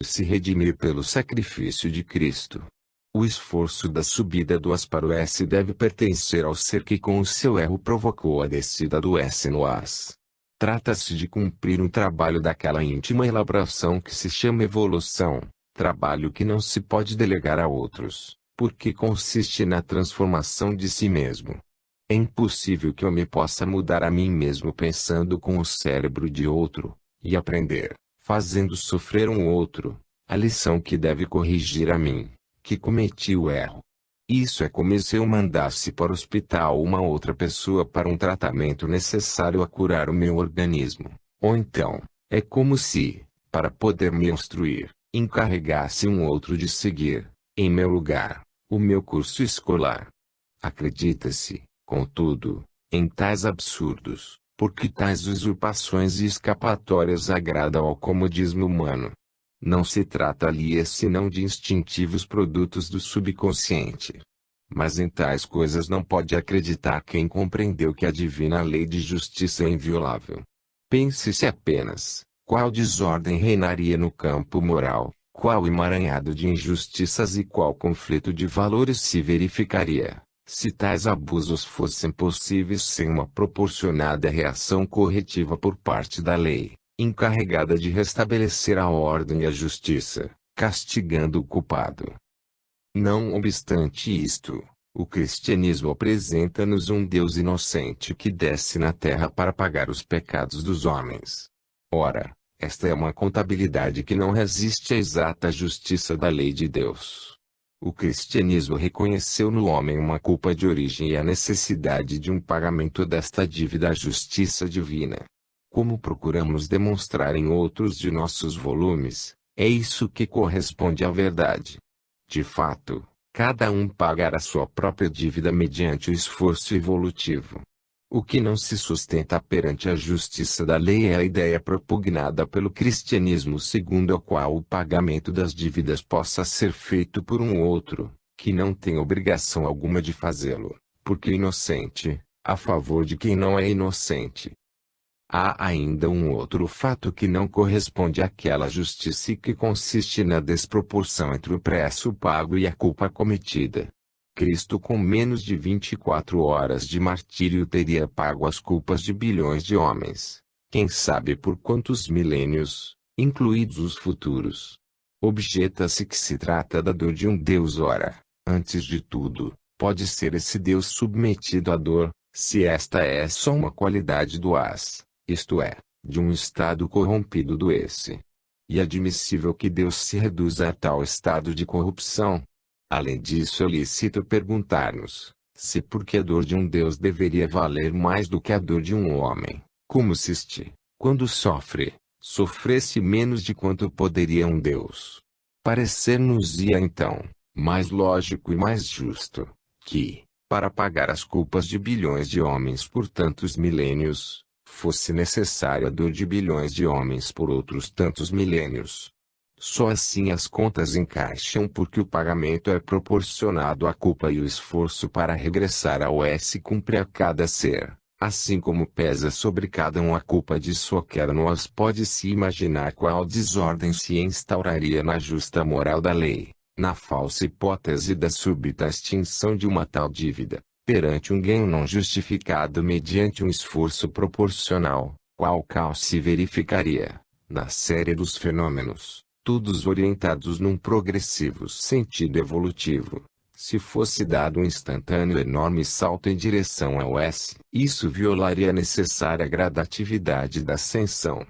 se redimir pelo sacrifício de Cristo. O esforço da subida do As para o S deve pertencer ao ser que com o seu erro provocou a descida do S no As. Trata-se de cumprir um trabalho daquela íntima elaboração que se chama evolução, trabalho que não se pode delegar a outros, porque consiste na transformação de si mesmo. É impossível que eu me possa mudar a mim mesmo pensando com o cérebro de outro, e aprender, fazendo sofrer um outro, a lição que deve corrigir a mim, que cometi o erro. Isso é como se eu mandasse para o hospital uma outra pessoa para um tratamento necessário a curar o meu organismo. Ou então, é como se, para poder me instruir, encarregasse um outro de seguir, em meu lugar, o meu curso escolar. Acredita-se, contudo, em tais absurdos, porque tais usurpações e escapatórias agradam ao comodismo humano. Não se trata ali senão de instintivos produtos do subconsciente. Mas em tais coisas não pode acreditar quem compreendeu que a divina lei de justiça é inviolável. Pense-se apenas, qual desordem reinaria no campo moral, qual emaranhado de injustiças e qual conflito de valores se verificaria, se tais abusos fossem possíveis sem uma proporcionada reação corretiva por parte da lei, encarregada de restabelecer a ordem e a justiça, castigando o culpado. Não obstante isto, o cristianismo apresenta-nos um Deus inocente que desce na terra para pagar os pecados dos homens. Ora, esta é uma contabilidade que não resiste à exata justiça da lei de Deus. O cristianismo reconheceu no homem uma culpa de origem e a necessidade de um pagamento desta dívida à justiça divina. Como procuramos demonstrar em outros de nossos volumes, é isso que corresponde à verdade. De fato, cada um pagará a sua própria dívida mediante o esforço evolutivo. O que não se sustenta perante a justiça da lei é a ideia propugnada pelo cristianismo segundo a qual o pagamento das dívidas possa ser feito por um outro, que não tem obrigação alguma de fazê-lo, porque inocente, a favor de quem não é inocente. Há ainda um outro fato que não corresponde àquela justiça e que consiste na desproporção entre o preço pago e a culpa cometida. Cristo com menos de 24 horas de martírio teria pago as culpas de bilhões de homens, quem sabe por quantos milênios, incluídos os futuros. Objeta-se que se trata da dor de um Deus. Ora, antes de tudo, pode ser esse Deus submetido à dor, se esta é só uma qualidade do As, isto é, de um estado corrompido do esse. E admissível que Deus se reduza a tal estado de corrupção. Além disso, é lícito perguntar-nos, se porque a dor de um Deus deveria valer mais do que a dor de um homem, como se este, quando sofre, sofresse menos de quanto poderia um Deus. Parecer-nos-ia então, mais lógico e mais justo, que, para pagar as culpas de bilhões de homens por tantos milênios, fosse necessária a dor de bilhões de homens por outros tantos milênios. Só assim as contas encaixam porque o pagamento é proporcionado à culpa e o esforço para regressar ao S cumpre a cada ser, assim como pesa sobre cada um a culpa de sua queda no As. Pode-se imaginar qual desordem se instauraria na justa moral da lei, na falsa hipótese da súbita extinção de uma tal dívida, perante um ganho não justificado mediante um esforço proporcional, qual caos se verificaria, na série dos fenômenos, todos orientados num progressivo sentido evolutivo. Se fosse dado um instantâneo enorme salto em direção ao S, isso violaria a necessária gradatividade da ascensão.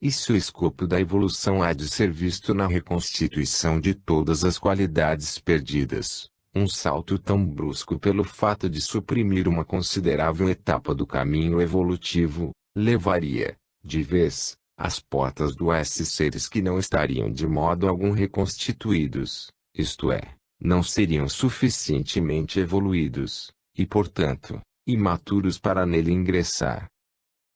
E se o escopo da evolução há de ser visto na reconstituição de todas as qualidades perdidas, um salto tão brusco pelo fato de suprimir uma considerável etapa do caminho evolutivo, levaria, de vez, às portas do S seres que não estariam de modo algum reconstituídos, isto é, não seriam suficientemente evoluídos, e portanto, imaturos para nele ingressar.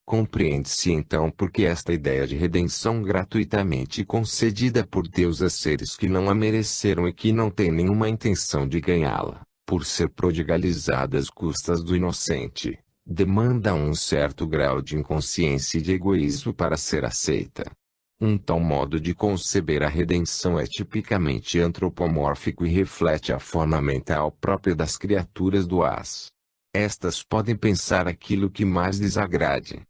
Compreende-se então porque esta ideia de redenção gratuitamente concedida por Deus a seres que não a mereceram e que não têm nenhuma intenção de ganhá-la, por ser prodigalizada às custas do inocente, demanda um certo grau de inconsciência e de egoísmo para ser aceita. Tal modo de conceber a redenção é tipicamente antropomórfico e reflete a forma mental própria das criaturas do As. Estas podem pensar aquilo que mais lhes agrade.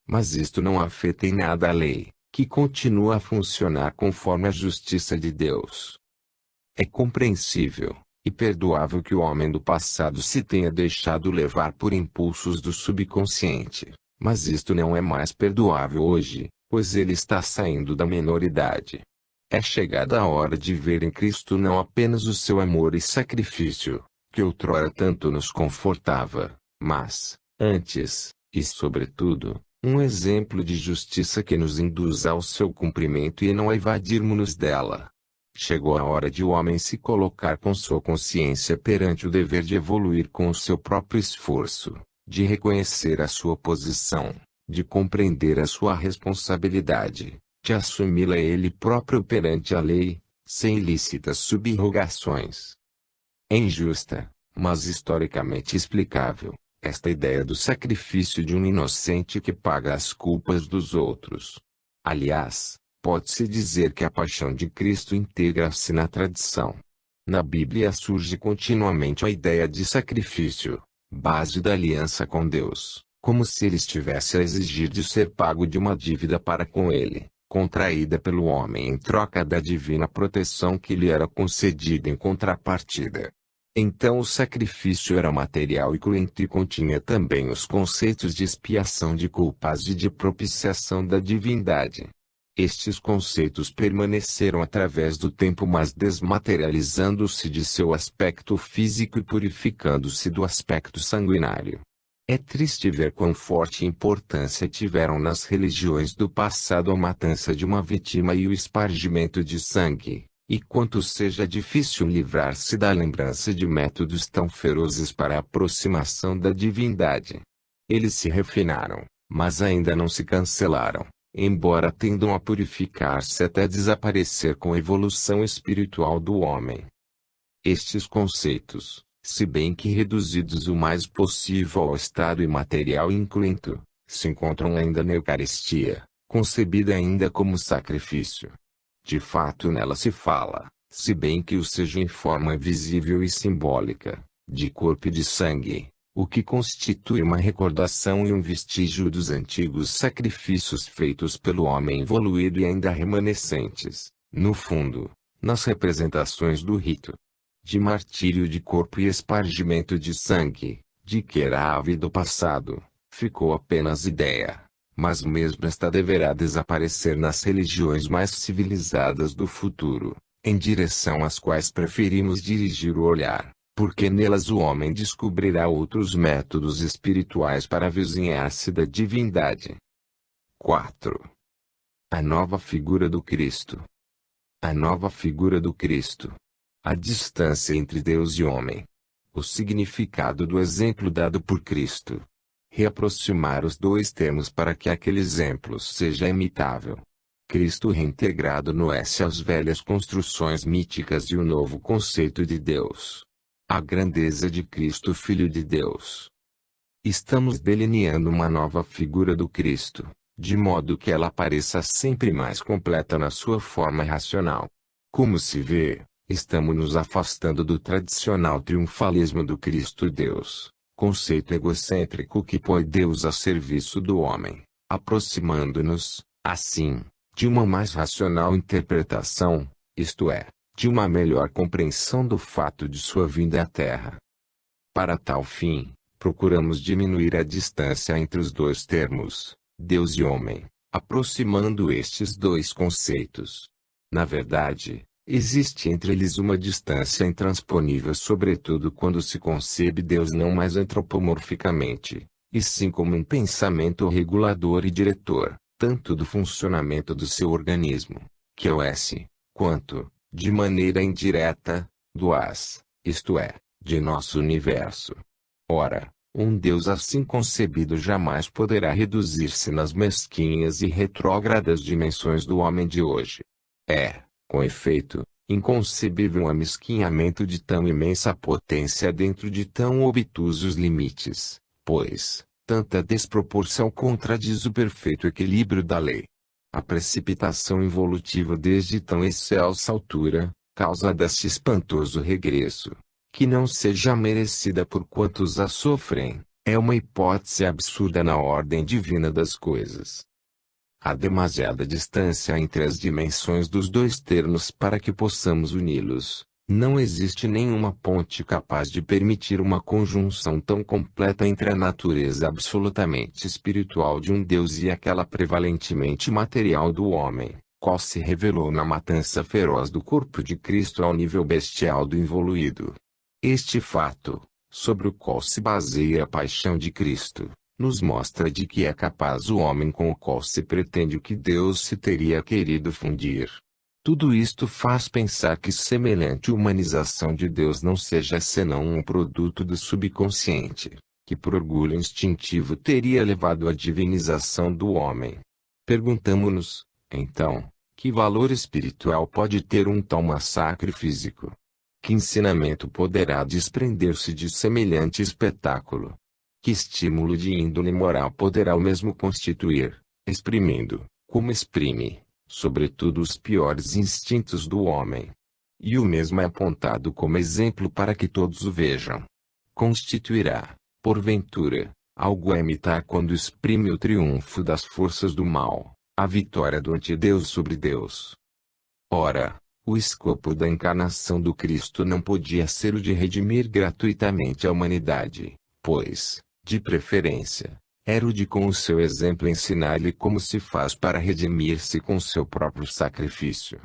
Mas isto não afeta em nada a lei, que continua a funcionar conforme a justiça de Deus. É compreensível e perdoável que o homem do passado se tenha deixado levar por impulsos do subconsciente, mas isto não é mais perdoável hoje, pois ele está saindo da minoridade. É chegada a hora de ver em Cristo não apenas o seu amor e sacrifício, que outrora tanto nos confortava, mas, antes, e sobretudo, um exemplo de justiça que nos induz ao seu cumprimento e não a evadirmos-nos dela. Chegou a hora de o homem se colocar com sua consciência perante o dever de evoluir com o seu próprio esforço, de reconhecer a sua posição, de compreender a sua responsabilidade, de assumi-la ele próprio perante a lei, sem ilícitas subrogações. É injusta, mas historicamente explicável, esta ideia do sacrifício de um inocente que paga as culpas dos outros. Aliás, pode-se dizer que a paixão de Cristo integra-se na tradição. Na Bíblia surge continuamente a ideia de sacrifício, base da aliança com Deus, como se ele estivesse a exigir de ser pago de uma dívida para com ele, contraída pelo homem em troca da divina proteção que lhe era concedida em contrapartida. Então o sacrifício era material e cruento e continha também os conceitos de expiação de culpas e de propiciação da divindade. Estes conceitos permaneceram através do tempo, mas desmaterializando-se de seu aspecto físico e purificando-se do aspecto sanguinário. É triste ver quão forte importância tiveram nas religiões do passado a matança de uma vítima e o espargimento de sangue, e quanto seja difícil livrar-se da lembrança de métodos tão ferozes para a aproximação da divindade. Eles se refinaram, mas ainda não se cancelaram, embora tendam a purificar-se até desaparecer com a evolução espiritual do homem. Estes conceitos, se bem que reduzidos o mais possível ao estado imaterial e incruento, se encontram ainda na Eucaristia, concebida ainda como sacrifício. De fato nela se fala, se bem que o seja em forma visível e simbólica, de corpo e de sangue, o que constitui uma recordação e um vestígio dos antigos sacrifícios feitos pelo homem evoluído e ainda remanescentes, no fundo, nas representações do rito de martírio de corpo e espargimento de sangue, de que era ave do passado, ficou apenas ideia. Mas mesmo esta deverá desaparecer nas religiões mais civilizadas do futuro, em direção às quais preferimos dirigir o olhar, porque nelas o homem descobrirá outros métodos espirituais para avizinhar-se da divindade. 4. A nova figura do Cristo. A nova figura do Cristo. A distância entre Deus e homem. O significado do exemplo dado por Cristo. Reaproximar os dois termos para que aquele exemplo seja imitável. Cristo reintegrado no S às velhas construções míticas e o novo conceito de Deus. A grandeza de Cristo Filho de Deus. Estamos delineando uma nova figura do Cristo, de modo que ela pareça sempre mais completa na sua forma racional. Como se vê, estamos nos afastando do tradicional triunfalismo do Cristo Deus, conceito egocêntrico que põe Deus a serviço do homem, aproximando-nos, assim, de uma mais racional interpretação, isto é, de uma melhor compreensão do fato de sua vinda à Terra. Para tal fim, procuramos diminuir a distância entre os dois termos, Deus e homem, aproximando estes dois conceitos. Na verdade, existe entre eles uma distância intransponível, sobretudo quando se concebe Deus não mais antropomorficamente, e sim como um pensamento regulador e diretor, tanto do funcionamento do seu organismo, que é o S, quanto, de maneira indireta, do As, isto é, de nosso universo. Ora, um Deus assim concebido jamais poderá reduzir-se nas mesquinhas e retrógradas dimensões do homem de hoje. Com efeito, inconcebível um amesquinhamento de tão imensa potência dentro de tão obtusos limites, pois, tanta desproporção contradiz o perfeito equilíbrio da lei. A precipitação involutiva desde tão excelsa altura, causa desse espantoso regresso, que não seja merecida por quantos a sofrem, é uma hipótese absurda na ordem divina das coisas. Há demasiada distância entre as dimensões dos dois termos para que possamos uni-los. Não existe nenhuma ponte capaz de permitir uma conjunção tão completa entre a natureza absolutamente espiritual de um Deus e aquela prevalentemente material do homem, qual se revelou na matança feroz do corpo de Cristo ao nível bestial do involuído. Este fato, sobre o qual se baseia a paixão de Cristo, nos mostra de que é capaz o homem com o qual se pretende o que Deus se teria querido fundir. Tudo isto faz pensar que semelhante humanização de Deus não seja senão um produto do subconsciente, que por orgulho instintivo teria levado à divinização do homem. Perguntamo-nos, então, que valor espiritual pode ter um tal massacre físico? Que ensinamento poderá desprender-se de semelhante espetáculo? Que estímulo de índole moral poderá o mesmo constituir, exprimindo, como exprime, sobretudo os piores instintos do homem? E o mesmo é apontado como exemplo para que todos o vejam. Constituirá, porventura, algo a imitar quando exprime o triunfo das forças do mal, a vitória do antideus sobre Deus. Ora, o escopo da encarnação do Cristo não podia ser o de redimir gratuitamente a humanidade, pois, de preferência, era o de com o seu exemplo ensinar-lhe como se faz para redimir-se com seu próprio sacrifício.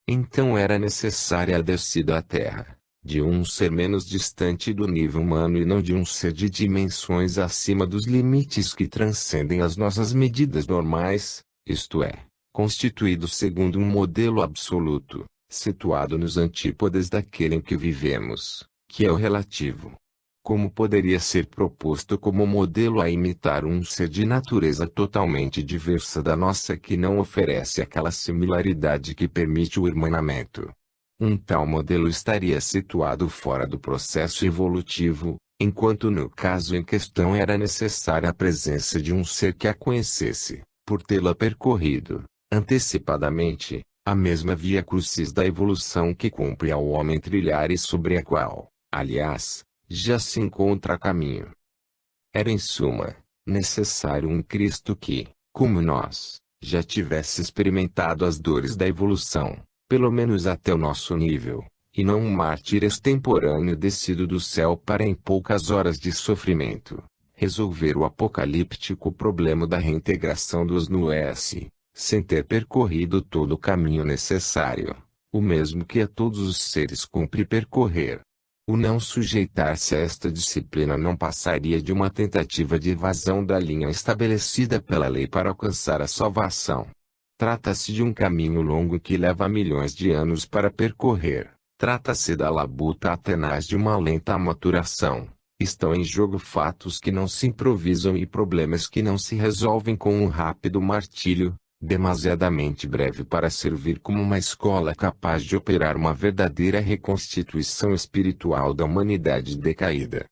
Então era necessária a descida à terra, de um ser menos distante do nível humano e não de um ser de dimensões acima dos limites que transcendem as nossas medidas normais, isto é, constituído segundo um modelo absoluto, situado nos antípodas daquele em que vivemos, que é o relativo. Como poderia ser proposto como modelo a imitar um ser de natureza totalmente diversa da nossa que não oferece aquela similaridade que permite o irmanamento? Um tal modelo estaria situado fora do processo evolutivo, enquanto no caso em questão era necessária a presença de um ser que a conhecesse, por tê-la percorrido, antecipadamente, a mesma via crucis da evolução que cumpre ao homem trilhar e sobre a qual, aliás, já se encontra a caminho. Era em suma, necessário um Cristo que, como nós, já tivesse experimentado as dores da evolução, pelo menos até o nosso nível, e não um mártir extemporâneo descido do céu para em poucas horas de sofrimento, resolver o apocalíptico problema da reintegração dos nus, sem ter percorrido todo o caminho necessário, o mesmo que a todos os seres cumpre percorrer. O não sujeitar-se a esta disciplina não passaria de uma tentativa de evasão da linha estabelecida pela lei para alcançar a salvação. Trata-se de um caminho longo que leva milhões de anos para percorrer. Trata-se da labuta tenaz de uma lenta maturação. Estão em jogo fatos que não se improvisam e problemas que não se resolvem com um rápido martírio, demasiadamente breve para servir como uma escola capaz de operar uma verdadeira reconstituição espiritual da humanidade decaída.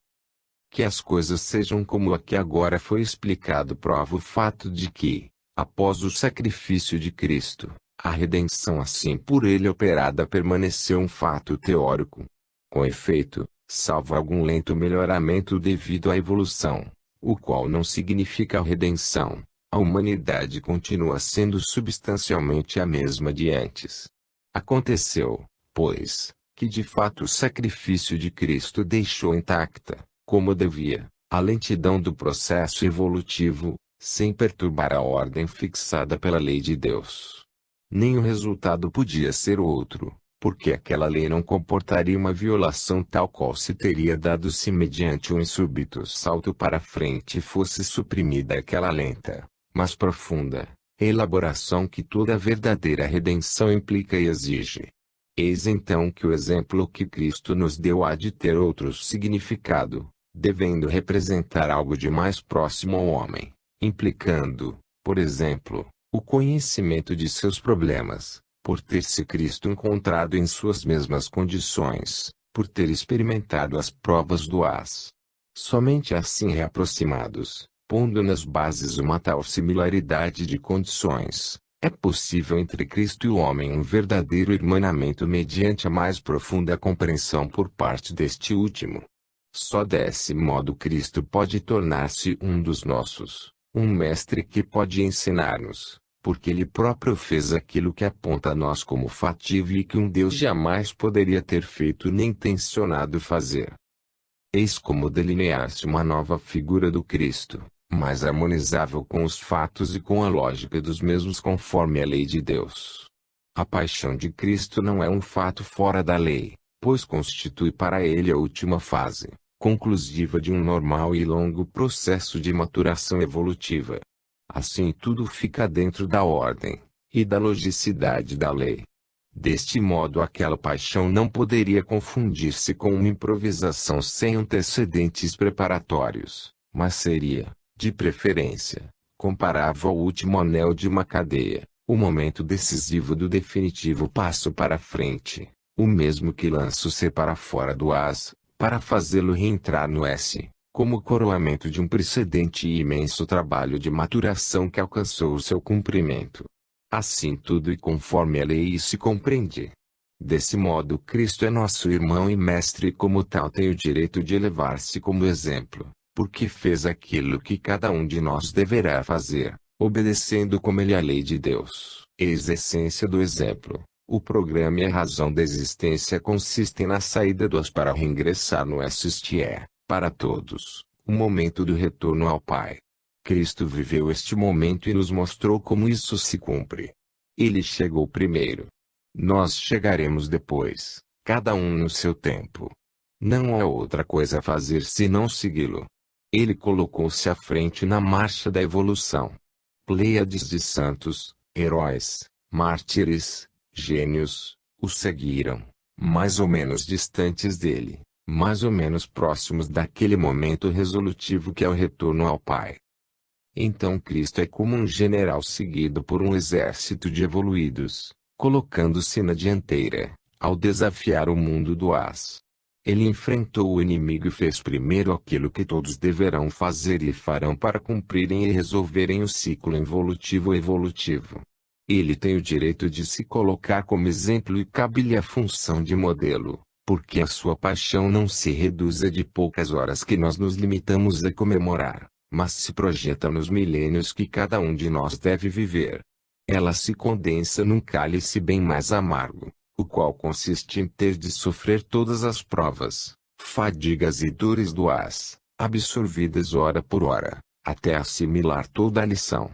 Que as coisas sejam como a que agora foi explicado prova o fato de que, após o sacrifício de Cristo, a redenção assim por ele operada permaneceu um fato teórico. Com efeito, salvo algum lento melhoramento devido à evolução, o qual não significa a redenção, a humanidade continua sendo substancialmente a mesma de antes. Aconteceu, pois, que de fato o sacrifício de Cristo deixou intacta, como devia, a lentidão do processo evolutivo, sem perturbar a ordem fixada pela lei de Deus. Nem o resultado podia ser outro, porque aquela lei não comportaria uma violação tal qual se teria dado se mediante um súbito salto para frente fosse suprimida aquela lenta, mas profunda, elaboração que toda verdadeira redenção implica e exige. Eis então que o exemplo que Cristo nos deu há de ter outro significado, devendo representar algo de mais próximo ao homem, implicando, por exemplo, o conhecimento de seus problemas, por ter-se Cristo encontrado em suas mesmas condições, por ter experimentado as provas do hás. Somente assim reaproximados, pondo nas bases uma tal similaridade de condições, É possível entre Cristo e o homem um verdadeiro irmanamento mediante a mais profunda compreensão por parte deste último. Só desse modo Cristo pode tornar-se um dos nossos, um mestre que pode ensinar-nos, porque ele próprio fez aquilo que aponta a nós como fatível e que um Deus jamais poderia ter feito nem tensionado fazer. Eis como delinear-se uma nova figura do Cristo, mais harmonizável com os fatos e com a lógica dos mesmos conforme a lei de Deus. A paixão de Cristo não é um fato fora da lei, pois constitui para ele a última fase, conclusiva de um normal e longo processo de maturação evolutiva. Assim tudo fica dentro da ordem, e da logicidade da lei. Deste modo aquela paixão não poderia confundir-se com uma improvisação sem antecedentes preparatórios, mas seria, de preferência, comparável ao último anel de uma cadeia, o momento decisivo do definitivo passo para frente, o mesmo que lança o C para fora do as, para fazê-lo reentrar no S, como coroamento de um precedente e imenso trabalho de maturação que alcançou o seu cumprimento. Assim tudo e conforme a lei se compreende. Desse modo Cristo é nosso irmão e mestre e como tal tem o direito de elevar-se como exemplo, porque fez aquilo que cada um de nós deverá fazer, obedecendo como ele a lei de Deus. Eis a essência do exemplo. O programa e a razão da existência consistem na saída do as para reingressar no este é, para todos, o momento do retorno ao Pai. Cristo viveu este momento e nos mostrou como isso se cumpre. Ele chegou primeiro. Nós chegaremos depois, cada um no seu tempo. Não há outra coisa a fazer senão segui-lo. Ele colocou-se à frente na marcha da evolução. Pleiades de santos, heróis, mártires, gênios, o seguiram, mais ou menos distantes dele, mais ou menos próximos daquele momento resolutivo que é o retorno ao Pai. Então Cristo é como um general seguido por um exército de evoluídos, colocando-se na dianteira, ao desafiar o mundo do as. Ele enfrentou o inimigo e fez primeiro aquilo que todos deverão fazer e farão para cumprirem e resolverem o ciclo involutivo-evolutivo. Ele tem o direito de se colocar como exemplo e cabe-lhe a função de modelo, porque a sua paixão não se reduz a de poucas horas que nós nos limitamos a comemorar, mas se projeta nos milênios que cada um de nós deve viver. Ela se condensa num cálice bem mais amargo, o qual consiste em ter de sofrer todas as provas, fadigas e dores do as, absorvidas hora por hora, até assimilar toda a lição.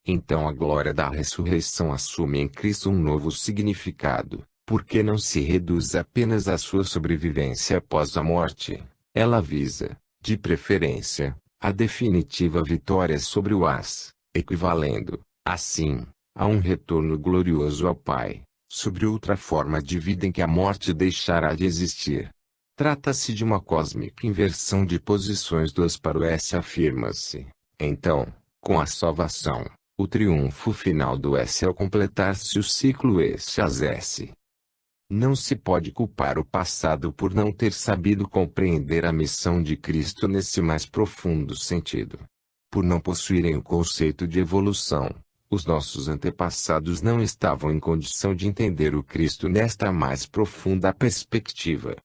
Então a glória da ressurreição assume em Cristo um novo significado, porque não se reduz apenas à sua sobrevivência após a morte, ela visa, de preferência, a definitiva vitória sobre o as, equivalendo, assim, a um retorno glorioso ao Pai, sobre outra forma de vida em que a morte deixará de existir. Trata-se de uma cósmica inversão de posições do as para o S afirma-se, então, com a salvação, o triunfo final do S ao completar-se o ciclo S às S. Não se pode culpar o passado por não ter sabido compreender a missão de Cristo nesse mais profundo sentido. Por não possuírem o conceito de evolução, os nossos antepassados não estavam em condição de entender o Cristo nesta mais profunda perspectiva.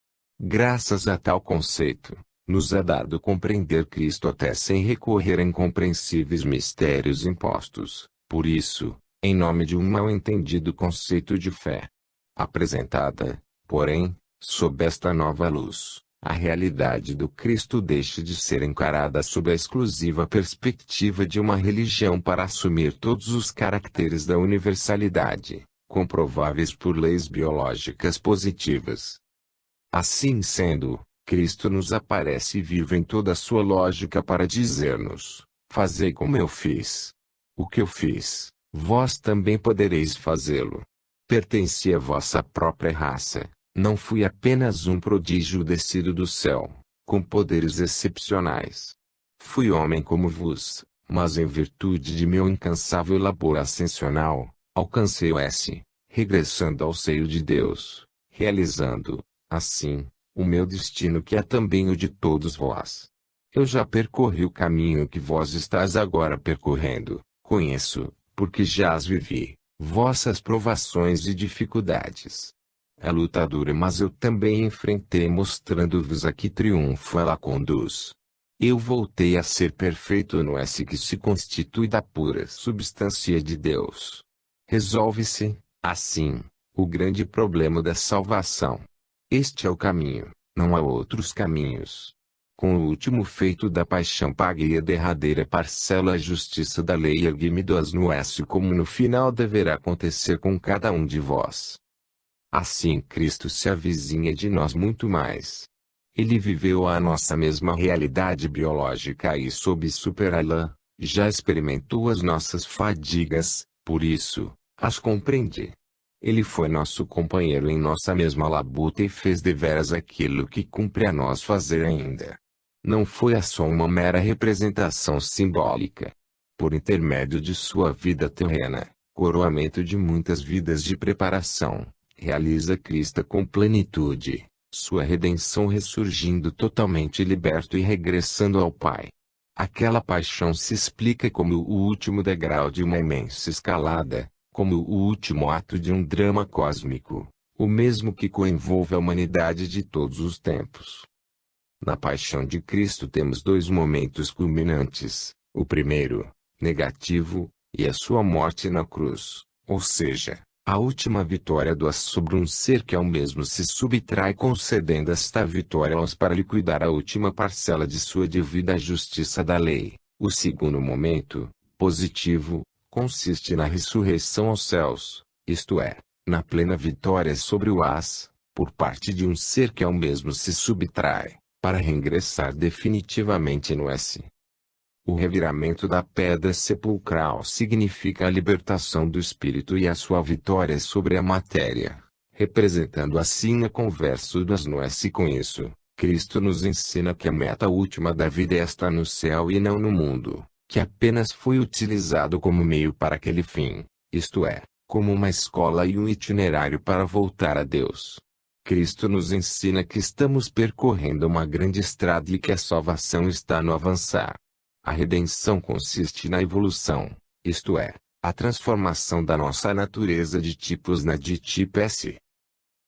Graças a tal conceito, nos é dado compreender Cristo até sem recorrer a incompreensíveis mistérios impostos. Por isso, em nome de um mal-entendido conceito de fé, apresentada, porém, sob esta nova luz, a realidade do Cristo deixa de ser encarada sob a exclusiva perspectiva de uma religião para assumir todos os caracteres da universalidade, comprováveis por leis biológicas positivas. Assim sendo, Cristo nos aparece vivo em toda a sua lógica para dizer-nos: fazei como eu fiz. O que eu fiz, vós também podereis fazê-lo. Pertenci à vossa própria raça, não fui apenas um prodígio descido do céu, com poderes excepcionais. Fui homem como vós, mas em virtude de meu incansável labor ascensional, alcancei o S, regressando ao seio de Deus, realizando, assim, o meu destino que é também o de todos vós. Eu já percorri o caminho que vós estáis agora percorrendo, conheço, porque já as vivi, vossas provações e dificuldades. É luta dura, mas eu também enfrentei, mostrando-vos a que triunfo ela conduz. Eu voltei a ser perfeito no S que se constitui da pura substância de Deus. Resolve-se, assim, o grande problema da salvação. Este é o caminho, não há outros caminhos. Com o último feito da paixão paguei a derradeira parcela à justiça da lei, ergui-me do as no S, como no final deverá acontecer com cada um de vós. Assim Cristo se avizinha de nós muito mais. Ele viveu a nossa mesma realidade biológica e soube superá-la, já experimentou as nossas fadigas, por isso, as compreende. Ele foi nosso companheiro em nossa mesma labuta e fez deveras aquilo que cumpre a nós fazer ainda. Não foi só uma mera representação simbólica. Por intermédio de sua vida terrena, coroamento de muitas vidas de preparação, realiza Cristo com plenitude, sua redenção ressurgindo totalmente liberto e regressando ao Pai. Aquela paixão se explica como o último degrau de uma imensa escalada, como o último ato de um drama cósmico, o mesmo que coenvolve a humanidade de todos os tempos. Na paixão de Cristo temos dois momentos culminantes, o primeiro, negativo, e a sua morte na cruz, ou seja, a última vitória do as sobre um ser que ao mesmo se subtrai, concedendo esta vitória aos para liquidar a última parcela de sua devida justiça da lei. O segundo momento, positivo, consiste na ressurreição aos céus, isto é, na plena vitória sobre o as, por parte de um ser que ao mesmo se subtrai, para reingressar definitivamente no S. O reviramento da pedra sepulcral significa a libertação do espírito e a sua vitória sobre a matéria, representando assim a converso das no S. Com isso, Cristo nos ensina que a meta última da vida está no céu e não no mundo, que apenas foi utilizado como meio para aquele fim, isto é, como uma escola e um itinerário para voltar a Deus. Cristo nos ensina que estamos percorrendo uma grande estrada e que a salvação está no avançar. A redenção consiste na evolução, isto é, a transformação da nossa natureza de tipos na de tipo S.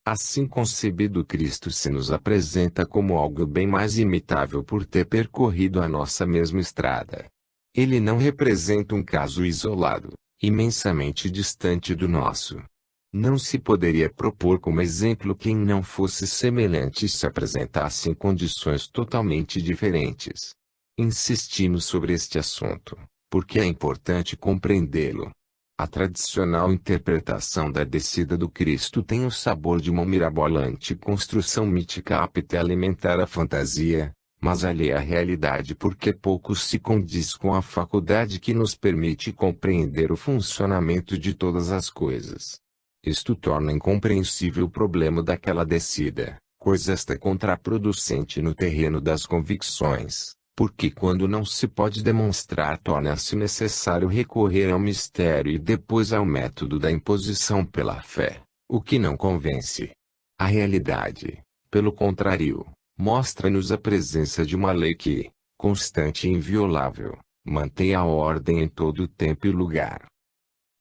Assim concebido, Cristo se nos apresenta como algo bem mais imitável por ter percorrido a nossa mesma estrada. Ele não representa um caso isolado, imensamente distante do nosso. Não se poderia propor como exemplo quem não fosse semelhante se apresentasse em condições totalmente diferentes. Insistimos sobre este assunto, porque é importante compreendê-lo. A tradicional interpretação da descida do Cristo tem o sabor de uma mirabolante construção mítica apta a alimentar a fantasia, mas alheia à realidade porque pouco se condiz com a faculdade que nos permite compreender o funcionamento de todas as coisas. Isto torna incompreensível o problema daquela descida, coisa esta contraproducente no terreno das convicções, porque quando não se pode demonstrar torna-se necessário recorrer ao mistério e depois ao método da imposição pela fé, o que não convence. A realidade, pelo contrário, mostra-nos a presença de uma lei que, constante e inviolável, mantém a ordem em todo o tempo e lugar.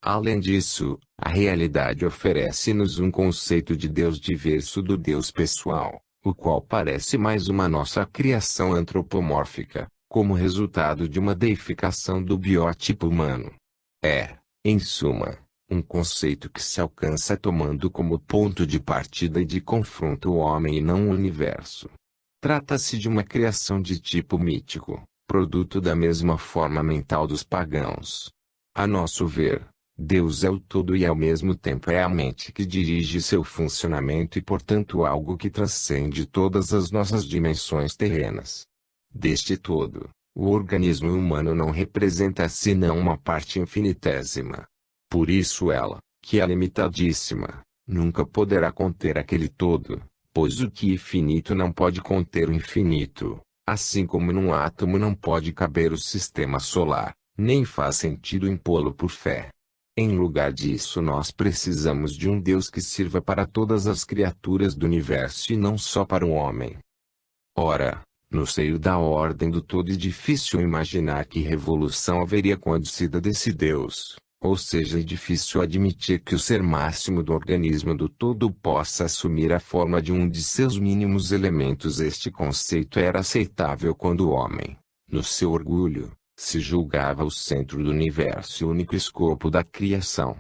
Além disso, a realidade oferece-nos um conceito de Deus diverso do Deus pessoal, o qual parece mais uma nossa criação antropomórfica, como resultado de uma deificação do biotipo humano. É, em suma, um conceito que se alcança tomando como ponto de partida e de confronto o homem e não o universo. Trata-se de uma criação de tipo mítico, produto da mesma forma mental dos pagãos. A nosso ver, Deus é o todo e ao mesmo tempo é a mente que dirige seu funcionamento e portanto algo que transcende todas as nossas dimensões terrenas. Deste todo, o organismo humano não representa senão uma parte infinitésima. Por isso ela, que é limitadíssima, nunca poderá conter aquele todo, pois o que é finito não pode conter o infinito, assim como num átomo não pode caber o sistema solar, nem faz sentido impô-lo por fé. Em lugar disso nós precisamos de um Deus que sirva para todas as criaturas do universo e não só para o homem. Ora, no seio da ordem do todo é difícil imaginar que revolução haveria com a descida desse Deus, Ou seja, é difícil admitir que o ser máximo do organismo do todo possa assumir a forma de um de seus mínimos elementos. Este conceito era aceitável quando o homem, no seu orgulho, se julgava o centro do universo e o único escopo da criação.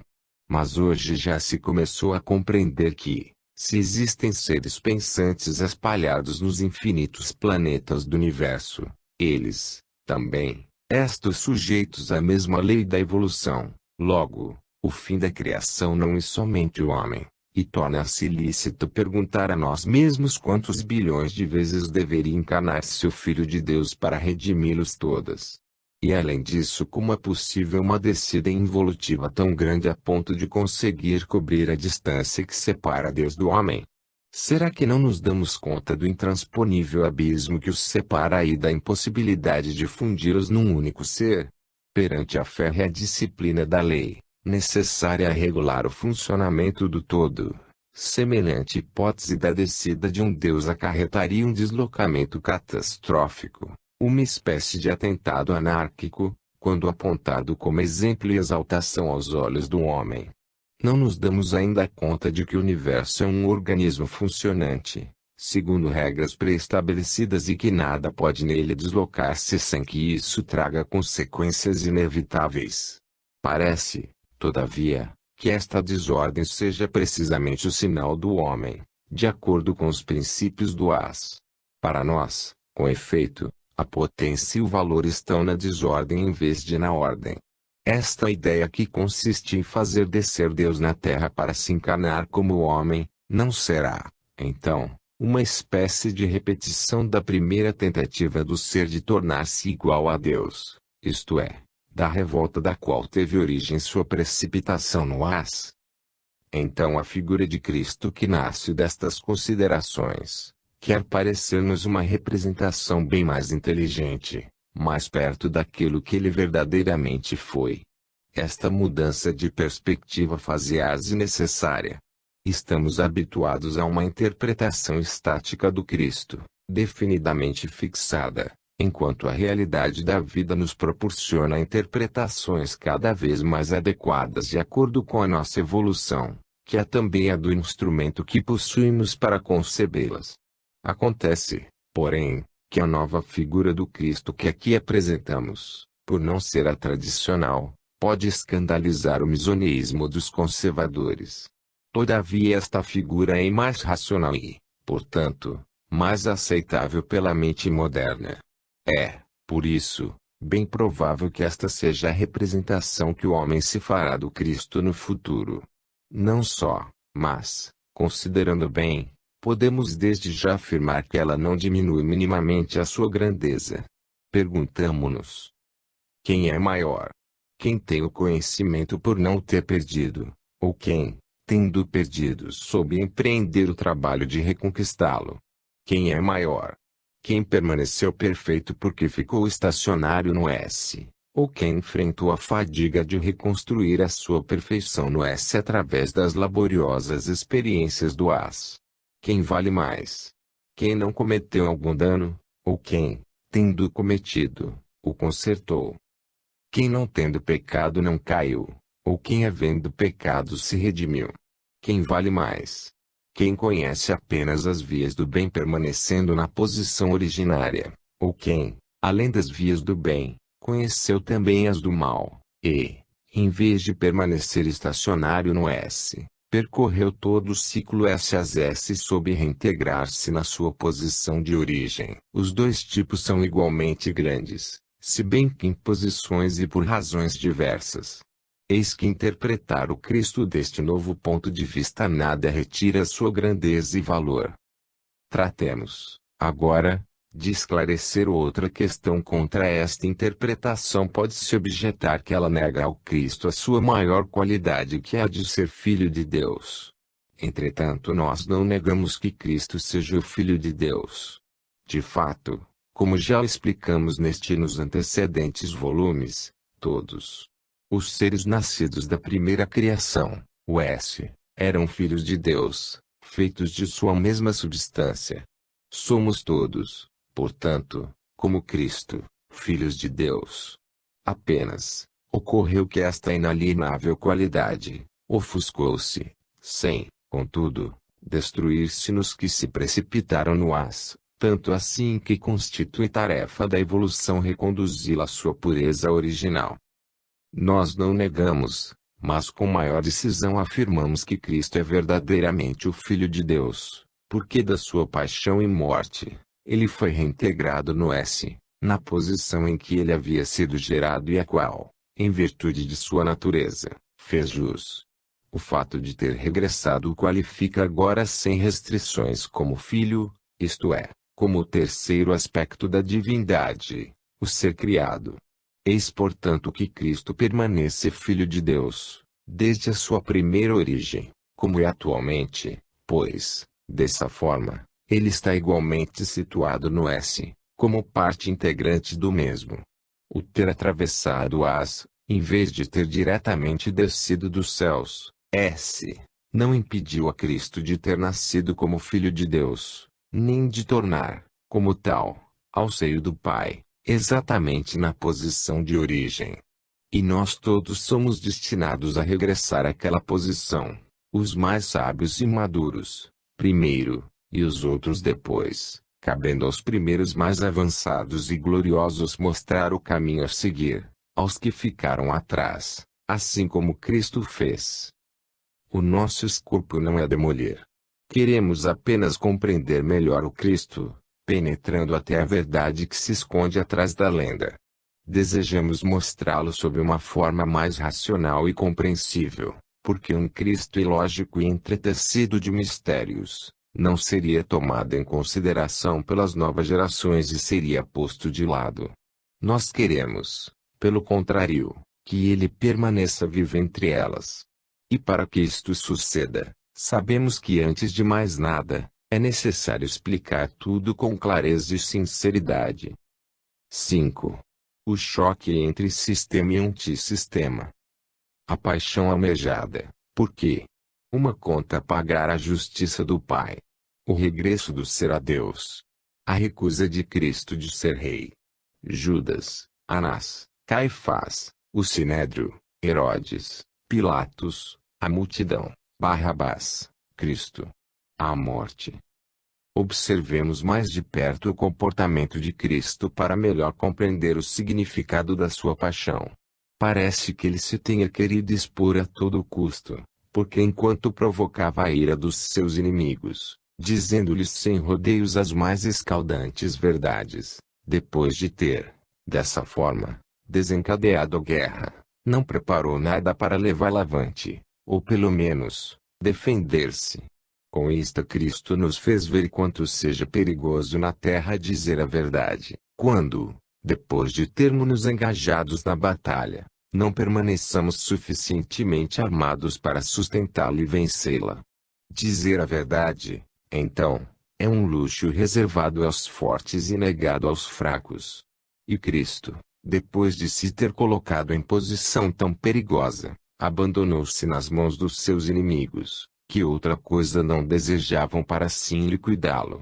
Mas hoje já se começou a compreender que, se existem seres pensantes espalhados nos infinitos planetas do universo, eles, também, estão sujeitos à mesma lei da evolução. Logo, o fim da criação não é somente o homem, e torna-se lícito perguntar a nós mesmos quantos bilhões de vezes deveria encarnar-se o Filho de Deus para redimi-los todas. E além disso, como é possível uma descida involutiva tão grande a ponto de conseguir cobrir a distância que separa Deus do homem? Será que não nos damos conta do intransponível abismo que os separa e da impossibilidade de fundi-los num único ser? Perante a férrea disciplina da lei, necessária a regular o funcionamento do todo, semelhante hipótese da descida de um Deus acarretaria um deslocamento catastrófico, uma espécie de atentado anárquico, quando apontado como exemplo e exaltação aos olhos do homem. Não nos damos ainda conta de que o universo é um organismo funcionante, segundo regras pré-estabelecidas e que nada pode nele deslocar-se sem que isso traga consequências inevitáveis. Parece, todavia, que esta desordem seja precisamente o sinal do homem, de acordo com os princípios do As. Para nós, com efeito, a potência e o valor estão na desordem em vez de na ordem. Esta ideia que consiste em fazer descer Deus na terra para se encarnar como homem, não será, então, uma espécie de repetição da primeira tentativa do ser de tornar-se igual a Deus, isto é, da revolta da qual teve origem sua precipitação no As. Então a figura de Cristo que nasce destas considerações, quer parecer-nos uma representação bem mais inteligente, mais perto daquilo que ele verdadeiramente foi. Esta mudança de perspectiva faz-se necessária. Estamos habituados a uma interpretação estática do Cristo, definidamente fixada, enquanto a realidade da vida nos proporciona interpretações cada vez mais adequadas de acordo com a nossa evolução, que é também a do instrumento que possuímos para concebê-las. Acontece, porém, que a nova figura do Cristo que aqui apresentamos, por não ser a tradicional, pode escandalizar o misoneísmo dos conservadores. Todavia esta figura é mais racional e, portanto, mais aceitável pela mente moderna. É, por isso, bem provável que esta seja a representação que o homem se fará do Cristo no futuro. Não só, mas, considerando bem, podemos desde já afirmar que ela não diminui minimamente a sua grandeza. Perguntamo-nos: quem é maior? Quem tem o conhecimento por não ter perdido, ou quem, tendo perdido, soube empreender o trabalho de reconquistá-lo? Quem é maior? Quem permaneceu perfeito porque ficou estacionário no S, ou quem enfrentou a fadiga de reconstruir a sua perfeição no S através das laboriosas experiências do As? Quem vale mais? Quem não cometeu algum dano, ou quem, tendo cometido, o consertou? Quem não tendo pecado não caiu, ou quem havendo pecado se redimiu? Quem vale mais? Quem conhece apenas as vias do bem permanecendo na posição originária, ou quem, além das vias do bem, conheceu também as do mal, e, em vez de permanecer estacionário no S, percorreu todo o ciclo S às S e soube reintegrar-se na sua posição de origem? Os dois tipos são igualmente grandes, se bem que em posições e por razões diversas. Eis que interpretar o Cristo deste novo ponto de vista nada retira sua grandeza e valor. Tratemos, agora, de esclarecer outra questão contra esta interpretação. Pode-se objetar que ela nega ao Cristo a sua maior qualidade, que é a de ser Filho de Deus. Entretanto, nós não negamos que Cristo seja o Filho de Deus. De fato, como já explicamos nos antecedentes volumes, todos os seres nascidos da primeira criação, o S, eram filhos de Deus, feitos de sua mesma substância. Somos todos, portanto, como Cristo, filhos de Deus. Apenas, Ocorreu que esta inalienável qualidade ofuscou-se, sem, contudo, destruir-se nos que se precipitaram no haz, tanto assim que constitui tarefa da evolução reconduzi-la à sua pureza original. Nós não negamos, mas com maior decisão afirmamos que Cristo é verdadeiramente o Filho de Deus, porque da sua paixão e morte, ele foi reintegrado no na posição em que ele havia sido gerado e a qual, em virtude de sua natureza, fez jus. O fato de ter regressado o qualifica agora sem restrições como filho, isto é, como o terceiro aspecto da divindade, o ser criado. Eis portanto que Cristo permanece Filho de Deus, desde a sua primeira origem, como é atualmente, pois, dessa forma, ele está igualmente situado no como parte integrante do mesmo. O ter atravessado o em vez de ter diretamente descido dos céus, não impediu a Cristo de ter nascido como Filho de Deus, nem de tornar, como tal, ao seio do Pai, exatamente na posição de origem. E nós todos somos destinados a regressar àquela posição, os mais sábios e maduros, primeiro, e os outros depois, cabendo aos primeiros mais avançados e gloriosos mostrar o caminho a seguir, aos que ficaram atrás, assim como Cristo fez. O nosso escopo não é demolir. Queremos apenas compreender melhor o Cristo, penetrando até a verdade que se esconde atrás da lenda. Desejamos mostrá-lo sob uma forma mais racional e compreensível, porque um Cristo ilógico e entretecido de mistérios, não seria tomado em consideração pelas novas gerações e seria posto de lado. Nós queremos, pelo contrário, que ele permaneça vivo entre elas. E para que isto suceda, sabemos que antes de mais nada, é necessário explicar tudo com clareza e sinceridade. 5. O choque entre sistema e antissistema. A paixão almejada, porque uma conta a pagar à justiça do Pai. O regresso do ser a Deus. A recusa de Cristo de ser rei. Judas, Anás, Caifás, o Sinédrio, Herodes, Pilatos, a multidão, Barrabás, Cristo. A morte. Observemos mais de perto o comportamento de Cristo para melhor compreender o significado da sua paixão. Parece que ele se tenha querido expor a todo custo, porque enquanto provocava a ira dos seus inimigos, dizendo-lhes sem rodeios as mais escaldantes verdades, depois de ter, dessa forma, desencadeado a guerra, não preparou nada para levá-la avante, ou pelo menos, defender-se. Com isto Cristo nos fez ver quanto seja perigoso na terra dizer a verdade, quando, depois de termos nos engajados na batalha, não permaneçamos suficientemente armados para sustentá-la e vencê-la. Dizer a verdade, então, é um luxo reservado aos fortes e negado aos fracos. E Cristo, depois de se ter colocado em posição tão perigosa, abandonou-se nas mãos dos seus inimigos, que outra coisa não desejavam para assim liquidá-lo.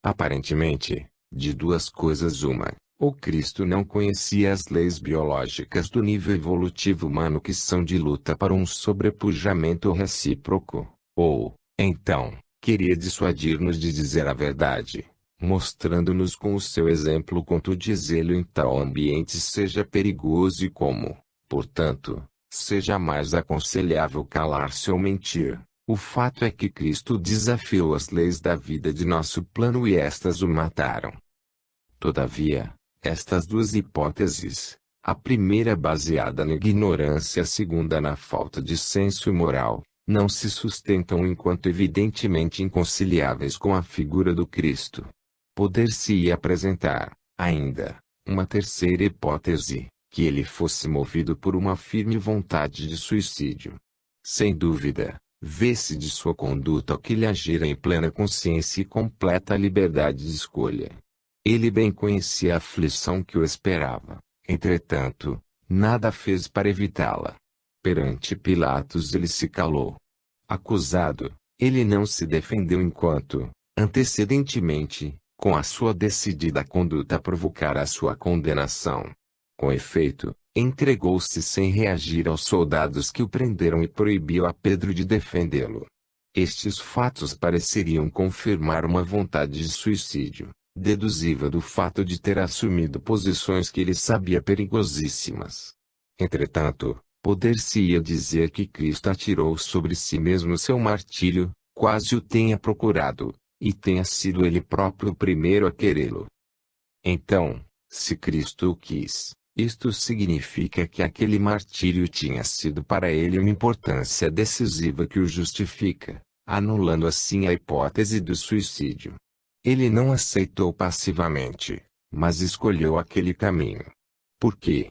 Aparentemente, de duas coisas uma, ou Cristo não conhecia as leis biológicas do nível evolutivo humano que são de luta para um sobrepujamento recíproco, ou, então, queria dissuadir-nos de dizer a verdade, mostrando-nos com o seu exemplo quanto dizê-lo em tal ambiente seja perigoso e como, portanto, seja mais aconselhável calar-se ou mentir. O fato é que Cristo desafiou as leis da vida de nosso plano e estas o mataram. Todavia, estas duas hipóteses, a primeira baseada na ignorância e a segunda na falta de senso moral, não se sustentam enquanto evidentemente inconciliáveis com a figura do Cristo. Poder-se-ia apresentar, ainda, uma terceira hipótese, que ele fosse movido por uma firme vontade de suicídio. Sem dúvida, vê-se de sua conduta que lhe agira em plena consciência e completa liberdade de escolha. Ele bem conhecia a aflição que o esperava, entretanto, nada fez para evitá-la. Perante Pilatos ele se calou. Acusado, ele não se defendeu enquanto, antecedentemente, com a sua decidida conduta provocara a sua condenação. Com efeito, entregou-se sem reagir aos soldados que o prenderam e proibiu a Pedro de defendê-lo. Estes fatos pareceriam confirmar uma vontade de suicídio, deduzível do fato de ter assumido posições que ele sabia perigosíssimas. Entretanto, poder-se-ia dizer que Cristo atirou sobre si mesmo seu martírio, quase o tenha procurado, e tenha sido ele próprio o primeiro a querê-lo. Então, se Cristo o quis, isto significa que aquele martírio tinha sido para ele uma importância decisiva que o justifica, anulando assim a hipótese do suicídio. Ele não aceitou passivamente, mas escolheu aquele caminho. Por quê?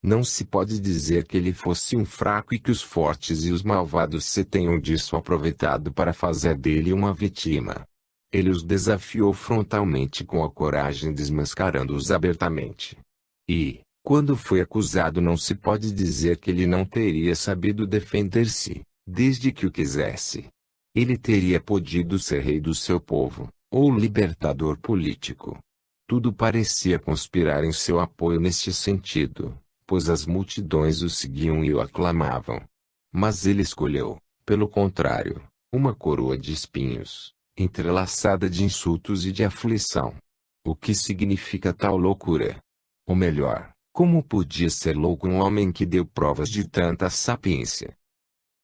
Não se pode dizer que ele fosse um fraco e que os fortes e os malvados se tenham disso aproveitado para fazer dele uma vítima. Ele os desafiou frontalmente com a coragem, desmascarando-os abertamente. E, quando foi acusado, não se pode dizer que ele não teria sabido defender-se, desde que o quisesse. Ele teria podido ser rei do seu povo, ou libertador político. Tudo parecia conspirar em seu apoio neste sentido, pois as multidões o seguiam e o aclamavam. Mas ele escolheu, pelo contrário, uma coroa de espinhos, entrelaçada de insultos e de aflição. O que significa tal loucura? Ou melhor, como podia ser louco um homem que deu provas de tanta sapiência?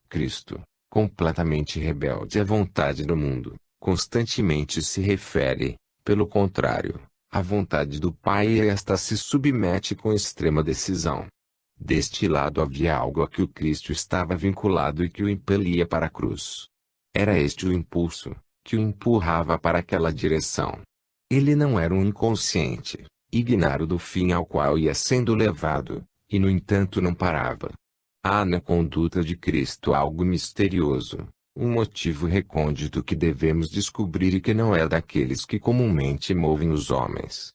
Cristo, completamente rebelde à vontade do mundo, constantemente se refere, pelo contrário, à vontade do Pai, e a esta se submete com extrema decisão. Deste lado havia algo a que o Cristo estava vinculado e que o impelia para a cruz. Era este o impulso, que o empurrava para aquela direção. Ele não era um inconsciente, ignaro do fim ao qual ia sendo levado, e no entanto não parava. Há na conduta de Cristo algo misterioso, um motivo recôndito que devemos descobrir e que não é daqueles que comumente movem os homens.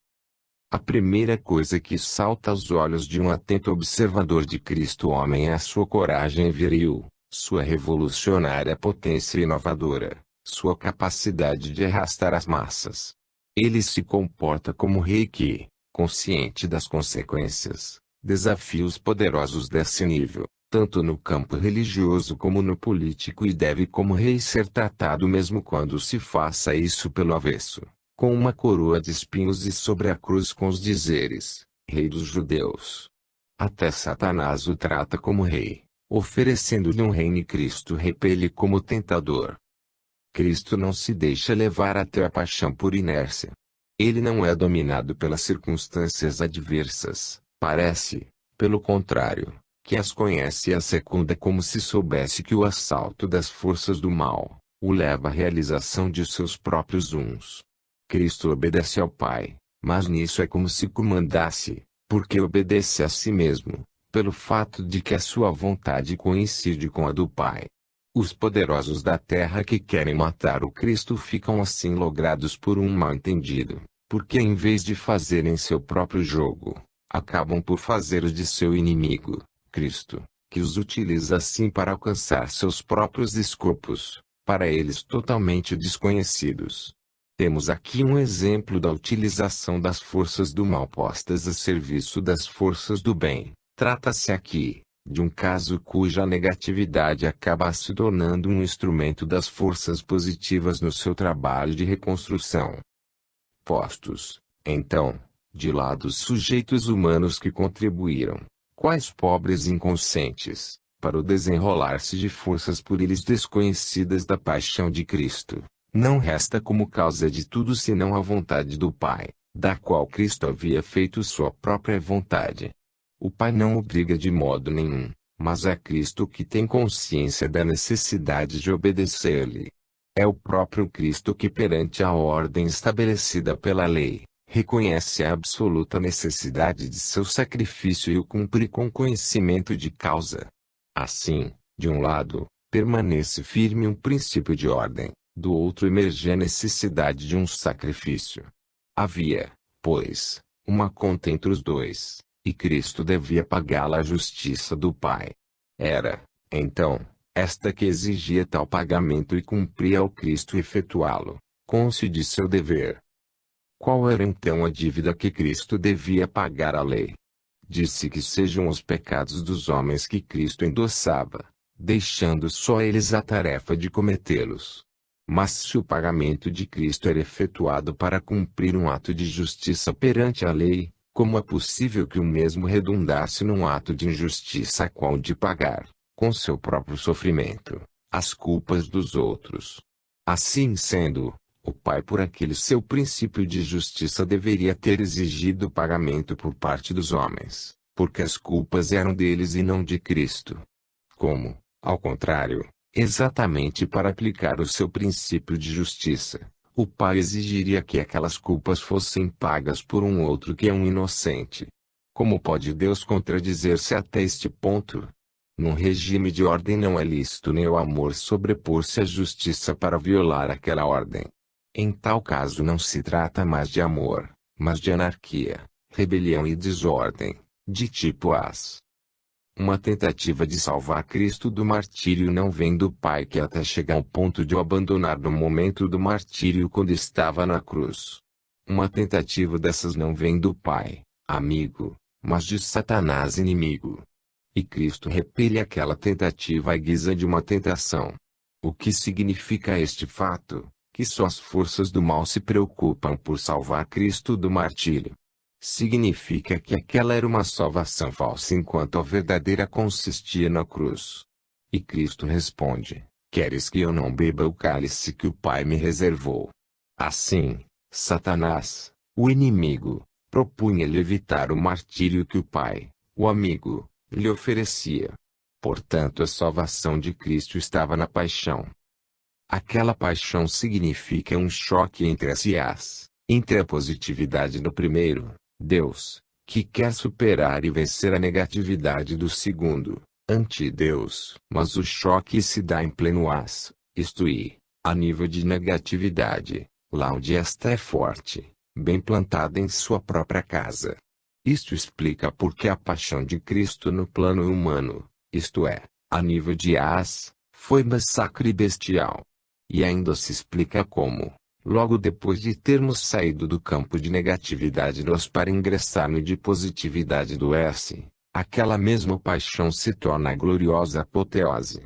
A primeira coisa que salta aos olhos de um atento observador de Cristo homem é a sua coragem viril, sua revolucionária potência inovadora, sua capacidade de arrastar as massas. Ele se comporta como rei que, consciente das consequências, desafia os poderosos desse nível, tanto no campo religioso como no político, e deve como rei ser tratado mesmo quando se faça isso pelo avesso, com uma coroa de espinhos e sobre a cruz com os dizeres, Rei dos Judeus. Até Satanás o trata como rei, oferecendo-lhe um reino, e Cristo repele como tentador. Cristo não se deixa levar até a paixão por inércia. Ele não é dominado pelas circunstâncias adversas, parece, pelo contrário, que as conhece e as secunda como se soubesse que o assalto das forças do mal o leva à realização de seus próprios uns. Cristo obedece ao Pai, mas nisso é como se comandasse, porque obedece a si mesmo, pelo fato de que a sua vontade coincide com a do Pai. Os poderosos da terra que querem matar o Cristo ficam assim logrados por um mal-entendido, porque em vez de fazerem seu próprio jogo, acabam por fazer o de seu inimigo, Cristo, que os utiliza assim para alcançar seus próprios escopos, para eles totalmente desconhecidos. Temos aqui um exemplo da utilização das forças do mal postas a serviço das forças do bem. Trata-se aqui de um caso cuja negatividade acaba se tornando um instrumento das forças positivas no seu trabalho de reconstrução. Postos, então, de lado os sujeitos humanos que contribuíram, quais pobres inconscientes, para o desenrolar-se de forças por eles desconhecidas da paixão de Cristo, não resta como causa de tudo senão a vontade do Pai, da qual Cristo havia feito sua própria vontade. O Pai não obriga de modo nenhum, mas é Cristo que tem consciência da necessidade de obedecer-lhe. É o próprio Cristo que, perante a ordem estabelecida pela lei, reconhece a absoluta necessidade de seu sacrifício e o cumpre com conhecimento de causa. Assim, de um lado, permanece firme um princípio de ordem, do outro emerge a necessidade de um sacrifício. Havia, pois, uma conta entre os dois, e Cristo devia pagá-la à justiça do Pai. Era, então, esta que exigia tal pagamento e cumpria ao Cristo efetuá-lo, cônscio de seu dever. Qual era então a dívida que Cristo devia pagar à lei? disse que sejam os pecados dos homens que Cristo endossava, deixando só eles a tarefa de cometê-los. Mas se o pagamento de Cristo era efetuado para cumprir um ato de justiça perante a lei, como é possível que o mesmo redundasse num ato de injustiça a qual de pagar, com seu próprio sofrimento, as culpas dos outros? Assim sendo, o Pai, por aquele seu princípio de justiça, deveria ter exigido pagamento por parte dos homens, porque as culpas eram deles e não de Cristo. Como, ao contrário, exatamente para aplicar o seu princípio de justiça, o Pai exigiria que aquelas culpas fossem pagas por um outro que é um inocente. Como pode Deus contradizer-se até este ponto? Num regime de ordem não é lícito nem o amor sobrepor-se à justiça para violar aquela ordem. Em tal caso não se trata mais de amor, mas de anarquia, rebelião e desordem, de tipo as. Uma tentativa de salvar Cristo do martírio não vem do Pai, que até chega ao ponto de o abandonar no momento do martírio quando estava na cruz. Uma tentativa dessas não vem do Pai, amigo, mas de Satanás, inimigo. E Cristo repele aquela tentativa à guisa de uma tentação. O que significa este fato? Que só as forças do mal se preocupam por salvar Cristo do martírio. Significa que aquela era uma salvação falsa enquanto a verdadeira consistia na cruz. E Cristo responde: queres que eu não beba o cálice que o Pai me reservou? Assim, Satanás, o inimigo, propunha-lhe evitar o martírio que o Pai, o amigo, lhe oferecia. Portanto, a salvação de Cristo estava na paixão. Aquela paixão significa um choque entre as e as, entre a positividade do primeiro, Deus, que quer superar e vencer a negatividade do segundo, anti-Deus. Mas o choque se dá em pleno as, isto é, a nível de negatividade, lá onde esta é forte, bem plantada em sua própria casa. Isto explica por que a paixão de Cristo no plano humano, isto é, a nível de as, foi massacre bestial. E ainda se explica como, logo depois de termos saído do campo de negatividade do as para ingressar no de positividade do S, aquela mesma paixão se torna a gloriosa apoteose.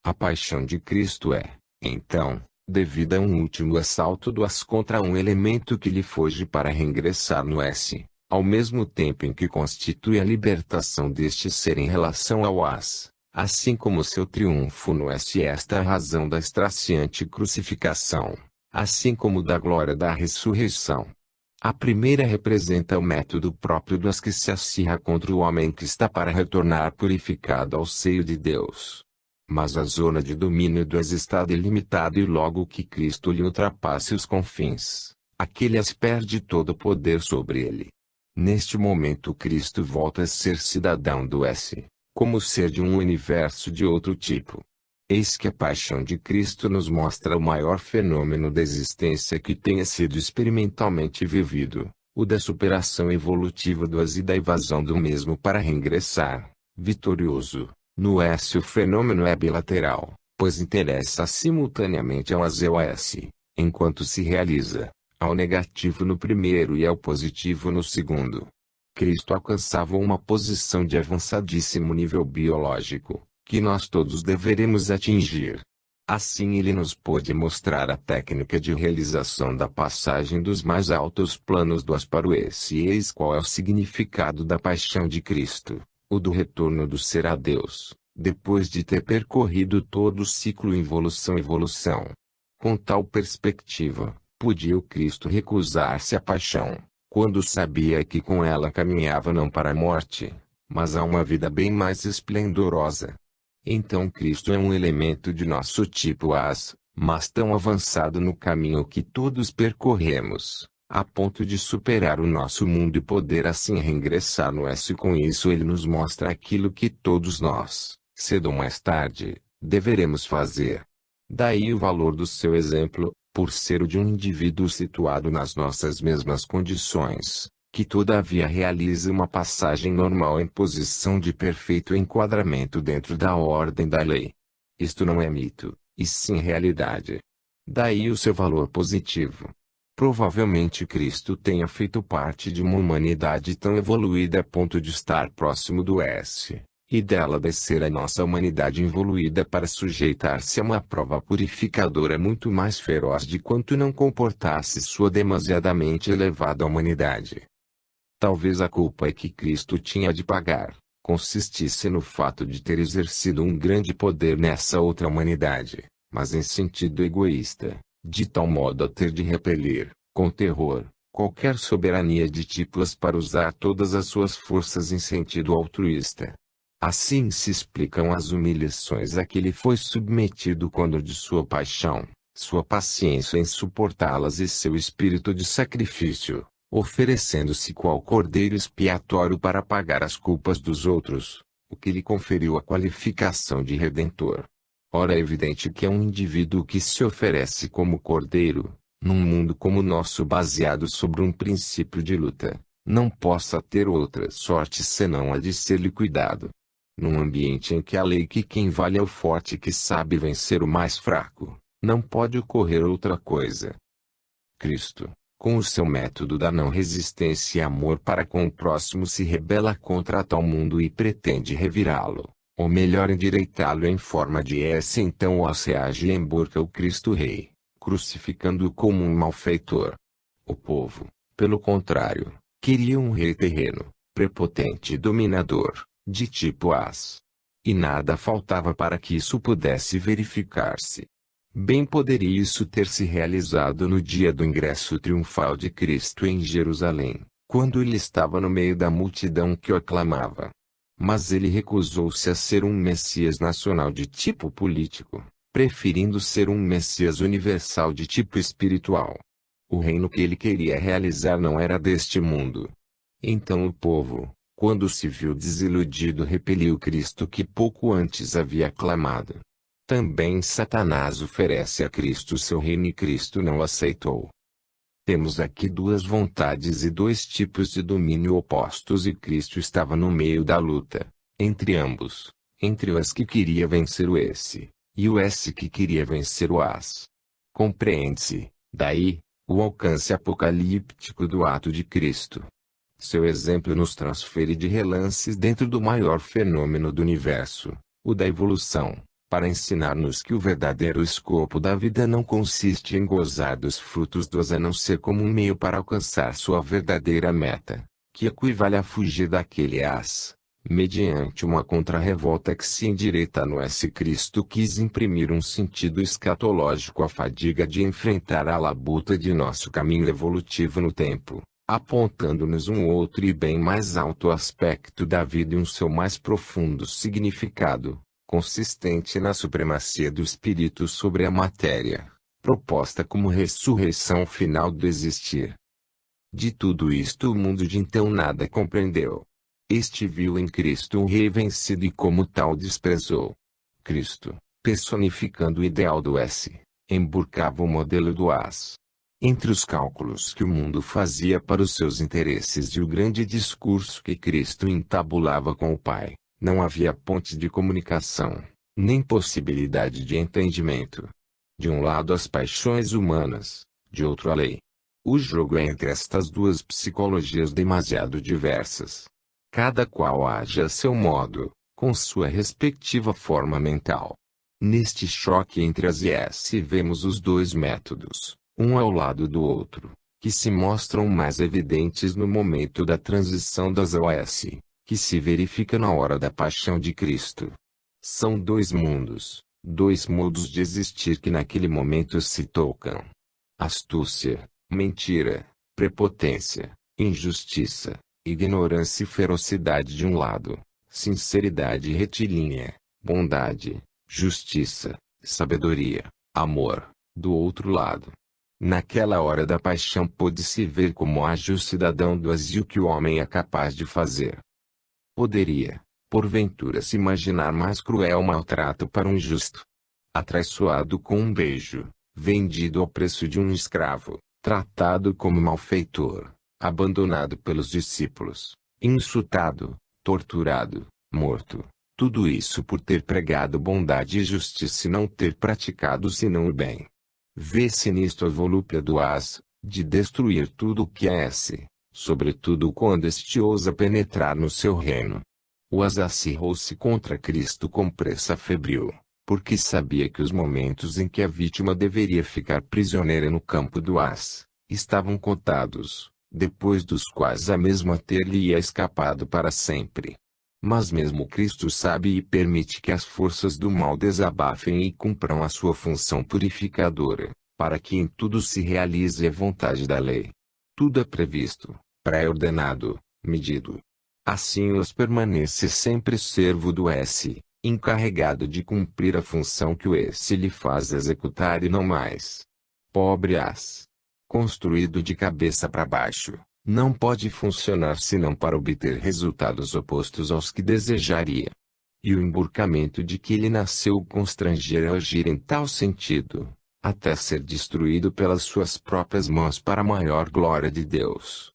A paixão de Cristo é, então, devida a um último assalto do as contra um elemento que lhe foge para reingressar no S, ao mesmo tempo em que constitui a libertação deste ser em relação ao as. Assim como seu triunfo no S, esta é a razão da estraciante crucificação, assim como da glória da ressurreição. A primeira representa o método próprio das que se acirra contra o homem que está para retornar purificado ao seio de Deus. Mas a zona de domínio do as está delimitada e logo que Cristo lhe ultrapasse os confins, aquele as perde todo o poder sobre ele. Neste momento Cristo volta a ser cidadão do S, como ser de um universo de outro tipo. Eis que a paixão de Cristo nos mostra o maior fenômeno da existência que tenha sido experimentalmente vivido, o da superação evolutiva do as e da evasão do mesmo para reingressar, vitorioso, no S. O fenômeno é bilateral, pois interessa simultaneamente ao as e ao S, enquanto se realiza, ao negativo no primeiro e ao positivo no segundo. Cristo alcançava uma posição de avançadíssimo nível biológico, que nós todos deveremos atingir. Assim ele nos pôde mostrar a técnica de realização da passagem dos mais altos planos do as para o S. E eis qual é o significado da paixão de Cristo, o do retorno do ser a Deus, depois de ter percorrido todo o ciclo involução-evolução. Com tal perspectiva, podia o Cristo recusar-se à paixão, quando sabia que com ela caminhava não para a morte, mas a uma vida bem mais esplendorosa. Então Cristo é um elemento de nosso tipo as, mas tão avançado no caminho que todos percorremos, a ponto de superar o nosso mundo e poder assim reingressar no S. Com isso ele nos mostra aquilo que todos nós, cedo ou mais tarde, deveremos fazer. Daí o valor do seu exemplo, por ser o de um indivíduo situado nas nossas mesmas condições, que todavia realiza uma passagem normal em posição de perfeito enquadramento dentro da ordem da lei. Isto não é mito, e sim realidade. Daí o seu valor positivo. Provavelmente Cristo tenha feito parte de uma humanidade tão evoluída a ponto de estar próximo do S, e dela descer a nossa humanidade evoluída para sujeitar-se a uma prova purificadora muito mais feroz de quanto não comportasse sua demasiadamente elevada humanidade. Talvez a culpa que Cristo tinha de pagar consistisse no fato de ter exercido um grande poder nessa outra humanidade, mas em sentido egoísta, de tal modo a ter de repelir, com terror, qualquer soberania de tipos para usar todas as suas forças em sentido altruísta. Assim se explicam as humilhações a que ele foi submetido quando de sua paixão, sua paciência em suportá-las e seu espírito de sacrifício, oferecendo-se qual cordeiro expiatório para pagar as culpas dos outros, o que lhe conferiu a qualificação de redentor. Ora é evidente que é um indivíduo que se oferece como cordeiro, num mundo como o nosso baseado sobre um princípio de luta, não possa ter outra sorte senão a de ser liquidado. Num ambiente em que a lei que quem vale é o forte que sabe vencer o mais fraco, não pode ocorrer outra coisa. Cristo, com o seu método da não resistência e amor para com o próximo, se rebela contra tal mundo e pretende revirá-lo, ou melhor endireitá-lo em forma de S. Então o reage e emborca o Cristo Rei, crucificando-o como um malfeitor. O povo, pelo contrário, queria um rei terreno, prepotente e dominador, de tipo As. E nada faltava para que isso pudesse verificar-se. Bem poderia isso ter se realizado no dia do ingresso triunfal de Cristo em Jerusalém, quando ele estava no meio da multidão que o aclamava. Mas ele recusou-se a ser um Messias nacional de tipo político, preferindo ser um Messias universal de tipo espiritual. O reino que ele queria realizar não era deste mundo. Então o povo, quando se viu desiludido, repeliu Cristo que pouco antes havia aclamado. Também Satanás oferece a Cristo seu reino e Cristo não aceitou. Temos aqui duas vontades e dois tipos de domínio opostos e Cristo estava no meio da luta, entre ambos, entre o As que queria vencer o S, e o S que queria vencer o As. Compreende-se, daí, o alcance apocalíptico do ato de Cristo. Seu exemplo nos transfere de relances dentro do maior fenômeno do universo, o da evolução, para ensinar-nos que o verdadeiro escopo da vida não consiste em gozar dos frutos do As a não ser como um meio para alcançar sua verdadeira meta, que equivale a fugir daquele As, mediante uma contra-revolta que se endireita no S. Cristo quis imprimir um sentido escatológico à fadiga de enfrentar a labuta de nosso caminho evolutivo no tempo, apontando-nos um outro e bem mais alto aspecto da vida e um seu mais profundo significado, consistente na supremacia do espírito sobre a matéria, proposta como ressurreição final do existir. De tudo isto o mundo de então nada compreendeu. Este viu em Cristo um rei vencido e como tal desprezou. Cristo, personificando o ideal do S, emburcava o modelo do As. Entre os cálculos que o mundo fazia para os seus interesses e o grande discurso que Cristo entabulava com o Pai, não havia ponte de comunicação, nem possibilidade de entendimento. De um lado as paixões humanas, de outro a lei. O jogo é entre estas duas psicologias demasiado diversas. Cada qual age a seu modo, com sua respectiva forma mental. Neste choque entre as e S vemos os dois métodos, um ao lado do outro, que se mostram mais evidentes no momento da transição das ao S, que se verifica na hora da paixão de Cristo. São dois mundos, dois modos de existir que naquele momento se tocam. Astúcia, mentira, prepotência, injustiça, ignorância e ferocidade de um lado, sinceridade retilínea, bondade, justiça, sabedoria, amor, do outro lado. Naquela hora da paixão pôde-se ver como age o cidadão do As e o que o homem é capaz de fazer. Poderia, porventura, se imaginar mais cruel maltrato para um injusto. Atraiçoado com um beijo, vendido ao preço de um escravo, tratado como malfeitor, abandonado pelos discípulos, insultado, torturado, morto. Tudo isso por ter pregado bondade e justiça e não ter praticado senão o bem. Vê-se nisto a volúpia do As, de destruir tudo o que é esse, sobretudo quando este ousa penetrar no seu reino. Uas acirrou-se contra Cristo com pressa febril, porque sabia que os momentos em que a vítima deveria ficar prisioneira no campo do As, estavam contados, depois dos quais a mesma ter-lhe-ia escapado para sempre. Mas mesmo Cristo sabe e permite que as forças do mal desabafem e cumpram a sua função purificadora, para que em tudo se realize a vontade da lei. Tudo é previsto, pré-ordenado, medido. Assim os permanece sempre servo do S, encarregado de cumprir a função que o S lhe faz executar e não mais. Pobre As, construído de cabeça para baixo, não pode funcionar senão para obter resultados opostos aos que desejaria. E o emburcamento de que ele nasceu o constrangerá a agir em tal sentido, até ser destruído pelas suas próprias mãos para a maior glória de Deus.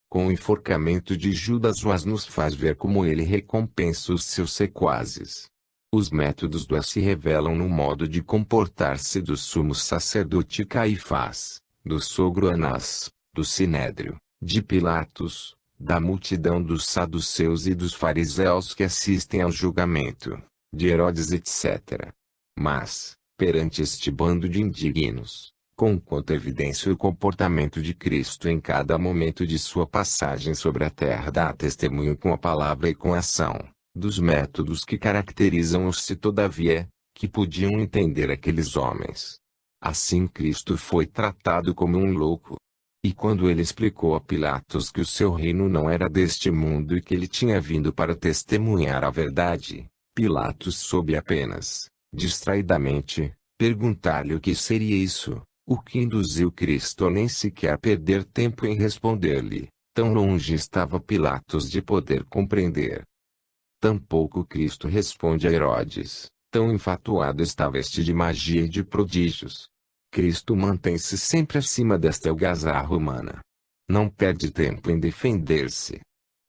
Com o enforcamento de Judas Oas nos faz ver como ele recompensa os seus sequazes. Os métodos do As se revelam no modo de comportar-se do sumo sacerdote Caifás, do sogro Anás, do Sinédrio, de Pilatos, da multidão dos saduceus e dos fariseus que assistem ao julgamento, de Herodes etc. Mas, perante este bando de indignos, conquanto evidencia o comportamento de Cristo em cada momento de sua passagem sobre a terra dá testemunho com a palavra e com a ação, dos métodos que caracterizam-os se todavia, que podiam entender aqueles homens. Assim Cristo foi tratado como um louco. E quando ele explicou a Pilatos que o seu reino não era deste mundo e que ele tinha vindo para testemunhar a verdade, Pilatos soube apenas, distraidamente, perguntar-lhe o que seria isso, o que induziu Cristo a nem sequer perder tempo em responder-lhe, tão longe estava Pilatos de poder compreender. Tampouco Cristo responde a Herodes, tão enfatuado estava este de magia e de prodígios. Cristo mantém-se sempre acima desta algazarra humana. Não perde tempo em defender-se.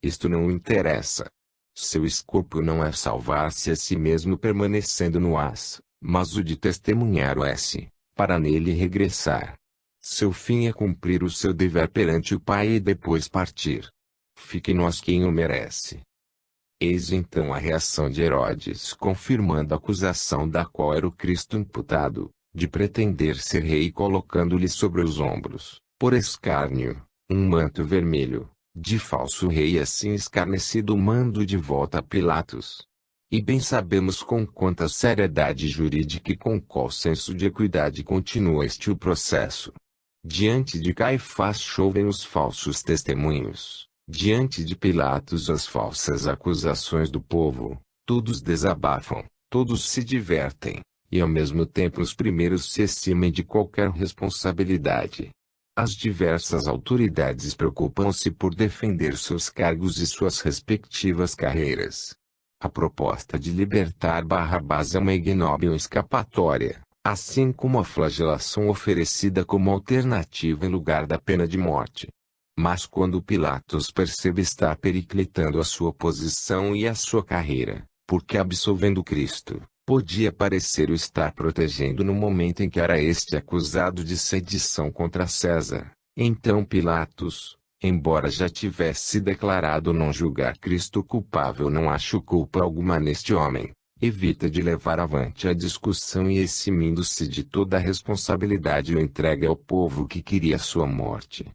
Isto não o interessa. Seu escopo não é salvar-se a si mesmo permanecendo no As, mas o de testemunhar o S, para nele regressar. Seu fim é cumprir o seu dever perante o Pai e depois partir. Fique em nós quem o merece. Eis então a reação de Herodes confirmando a acusação da qual era o Cristo imputado, de pretender ser rei colocando-lhe sobre os ombros, por escárnio, um manto vermelho, de falso rei e assim escarnecido mando de volta a Pilatos. E bem sabemos com quanta seriedade jurídica e com qual senso de equidade continua este o processo. Diante de Caifás chovem os falsos testemunhos, diante de Pilatos as falsas acusações do povo, todos desabafam, todos se divertem. E ao mesmo tempo os primeiros se eximem de qualquer responsabilidade. As diversas autoridades preocupam-se por defender seus cargos e suas respectivas carreiras. A proposta de libertar Barrabás é uma ignóbil escapatória, assim como a flagelação oferecida como alternativa em lugar da pena de morte. Mas quando Pilatos percebe estar periclitando a sua posição e a sua carreira, porque absolvendo Cristo, podia parecer o estar protegendo no momento em que era este acusado de sedição contra César. Então Pilatos, embora já tivesse declarado não julgar Cristo culpável, não acho culpa alguma neste homem, evita de levar avante a discussão e eximindo-se de toda a responsabilidade o entrega ao povo que queria sua morte.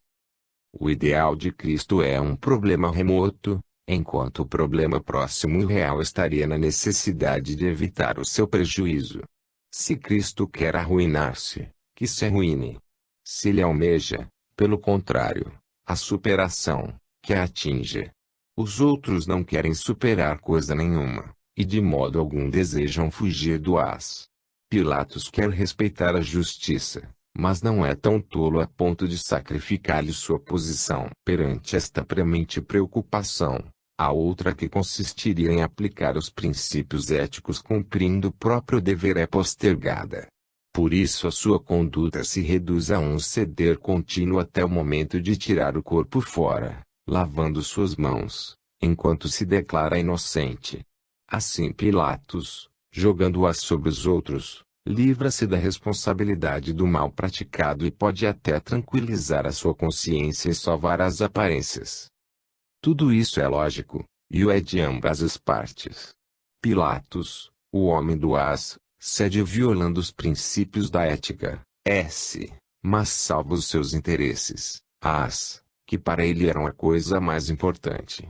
O ideal de Cristo é um problema remoto, enquanto o problema próximo e real estaria na necessidade de evitar o seu prejuízo. Se Cristo quer arruinar-se, que se arruine. Se ele almeja, pelo contrário, a superação, que a atinja. Os outros não querem superar coisa nenhuma, e de modo algum desejam fugir do As. Pilatos quer respeitar a justiça, mas não é tão tolo a ponto de sacrificar-lhe sua posição. Perante esta premente preocupação, a outra que consistiria em aplicar os princípios éticos cumprindo o próprio dever é postergada. Por isso a sua conduta se reduz a um ceder contínuo até o momento de tirar o corpo fora, lavando suas mãos, enquanto se declara inocente. Assim Pilatos, jogando-a sobre os outros, livra-se da responsabilidade do mal praticado e pode até tranquilizar a sua consciência e salvar as aparências. Tudo isso é lógico, e o é de ambas as partes. Pilatos, o homem do as, cede violando os princípios da ética, mas salva os seus interesses, que para ele eram a coisa mais importante.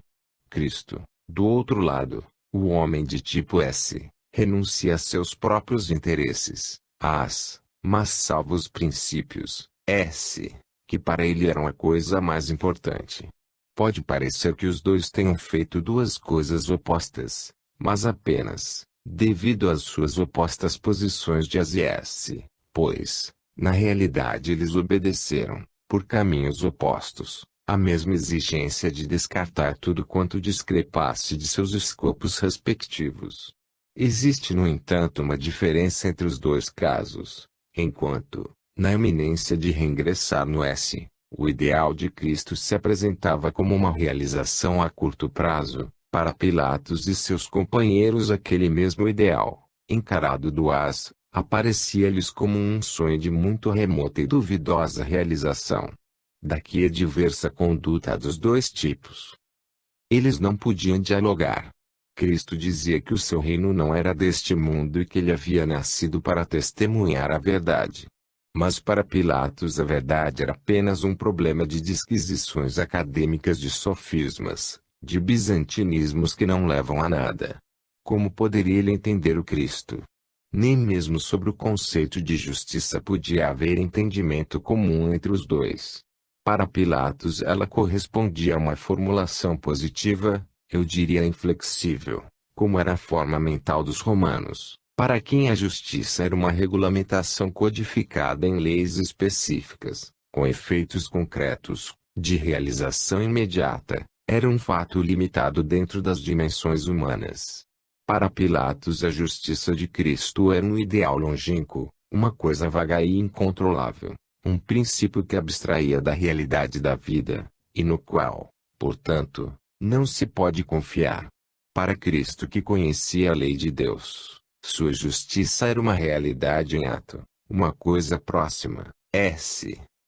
Cristo, do outro lado, o homem de tipo S, renuncia a seus próprios interesses, mas salva os princípios, que para ele eram a coisa mais importante. Pode parecer que os dois tenham feito duas coisas opostas, mas apenas, devido às suas opostas posições de as e S, pois, na realidade eles obedeceram, por caminhos opostos, a mesma exigência de descartar tudo quanto discrepasse de seus escopos respectivos. Existe no entanto uma diferença entre os dois casos, enquanto, na iminência de reingressar no S, o ideal de Cristo se apresentava como uma realização a curto prazo, para Pilatos e seus companheiros aquele mesmo ideal, encarado do as, aparecia-lhes como um sonho de muito remota e duvidosa realização. Daqui a diversa conduta dos dois tipos. Eles não podiam dialogar. Cristo dizia que o seu reino não era deste mundo e que ele havia nascido para testemunhar a verdade. Mas para Pilatos a verdade era apenas um problema de disquisições acadêmicas, de sofismas, de bizantinismos que não levam a nada. Como poderia ele entender o Cristo? Nem mesmo sobre o conceito de justiça podia haver entendimento comum entre os dois. Para Pilatos ela correspondia a uma formulação positiva, eu diria inflexível, como era a forma mental dos romanos, para quem a justiça era uma regulamentação codificada em leis específicas, com efeitos concretos, de realização imediata, era um fato limitado dentro das dimensões humanas. Para Pilatos a justiça de Cristo era um ideal longínquo, uma coisa vaga e incontrolável, um princípio que abstraía da realidade da vida, e no qual, portanto, não se pode confiar. Para Cristo, que conhecia a lei de Deus, sua justiça era uma realidade em ato, uma coisa próxima,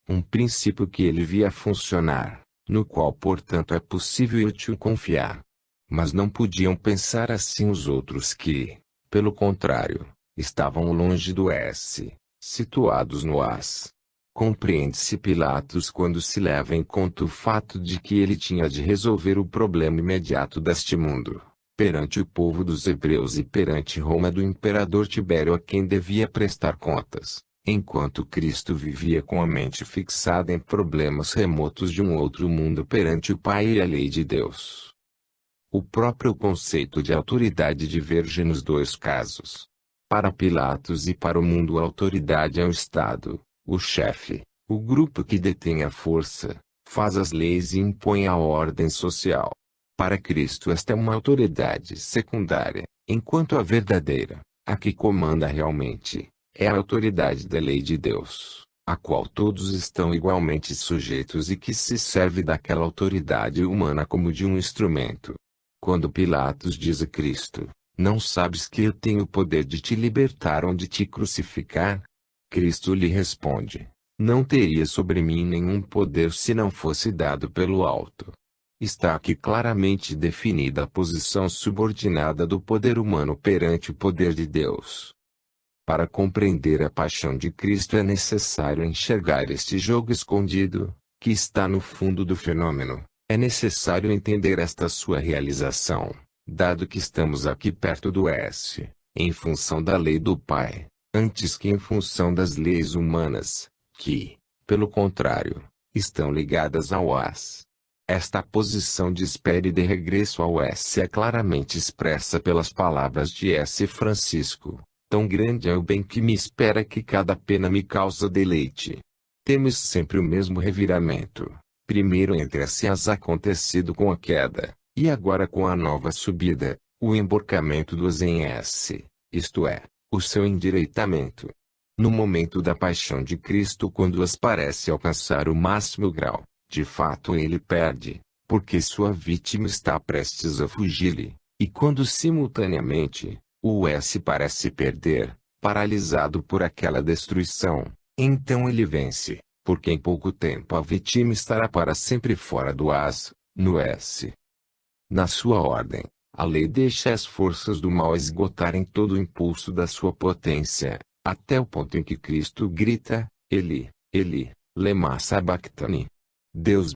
um princípio que ele via funcionar, no qual portanto é possível e útil confiar. Mas não podiam pensar assim os outros que, pelo contrário, estavam longe do S, situados no as. Compreende-se Pilatos quando se leva em conta o fato de que ele tinha de resolver o problema imediato deste mundo, perante o povo dos hebreus e perante Roma do imperador Tibério a quem devia prestar contas, enquanto Cristo vivia com a mente fixada em problemas remotos de um outro mundo perante o Pai e a lei de Deus. O próprio conceito de autoridade diverge nos dois casos. Para Pilatos e para o mundo a autoridade é o Estado, o chefe, o grupo que detém a força, faz as leis e impõe a ordem social. Para Cristo esta é uma autoridade secundária, enquanto a verdadeira, a que comanda realmente, é a autoridade da lei de Deus, a qual todos estão igualmente sujeitos e que se serve daquela autoridade humana como de um instrumento. Quando Pilatos diz a Cristo, não sabes que eu tenho o poder de te libertar ou de te crucificar? Cristo lhe responde, não teria sobre mim nenhum poder se não fosse dado pelo alto. Está aqui claramente definida a posição subordinada do poder humano perante o poder de Deus. Para compreender a paixão de Cristo é necessário enxergar este jogo escondido, que está no fundo do fenômeno. É necessário entender esta sua realização, dado que estamos aqui perto do S, em função da lei do Pai, antes que em função das leis humanas, que, pelo contrário, estão ligadas ao as. Esta posição de espera e de regresso ao S é claramente expressa pelas palavras de S. Francisco, tão grande é o bem que me espera que cada pena me causa deleite. Temos sempre o mesmo reviramento. Primeiro entre as acontecido com a queda, e agora com a nova subida, o emborcamento dos em S, isto é, o seu endireitamento. No momento da paixão de Cristo, quando as parece alcançar o máximo grau, de fato ele perde, porque sua vítima está prestes a fugir-lhe, e quando simultaneamente, o S parece perder, paralisado por aquela destruição, então ele vence, porque em pouco tempo a vítima estará para sempre fora do as, no S. Na sua ordem, a lei deixa as forças do mal esgotarem todo o impulso da sua potência, até o ponto em que Cristo grita, Eli, Eli, lema sabachthani. Deus,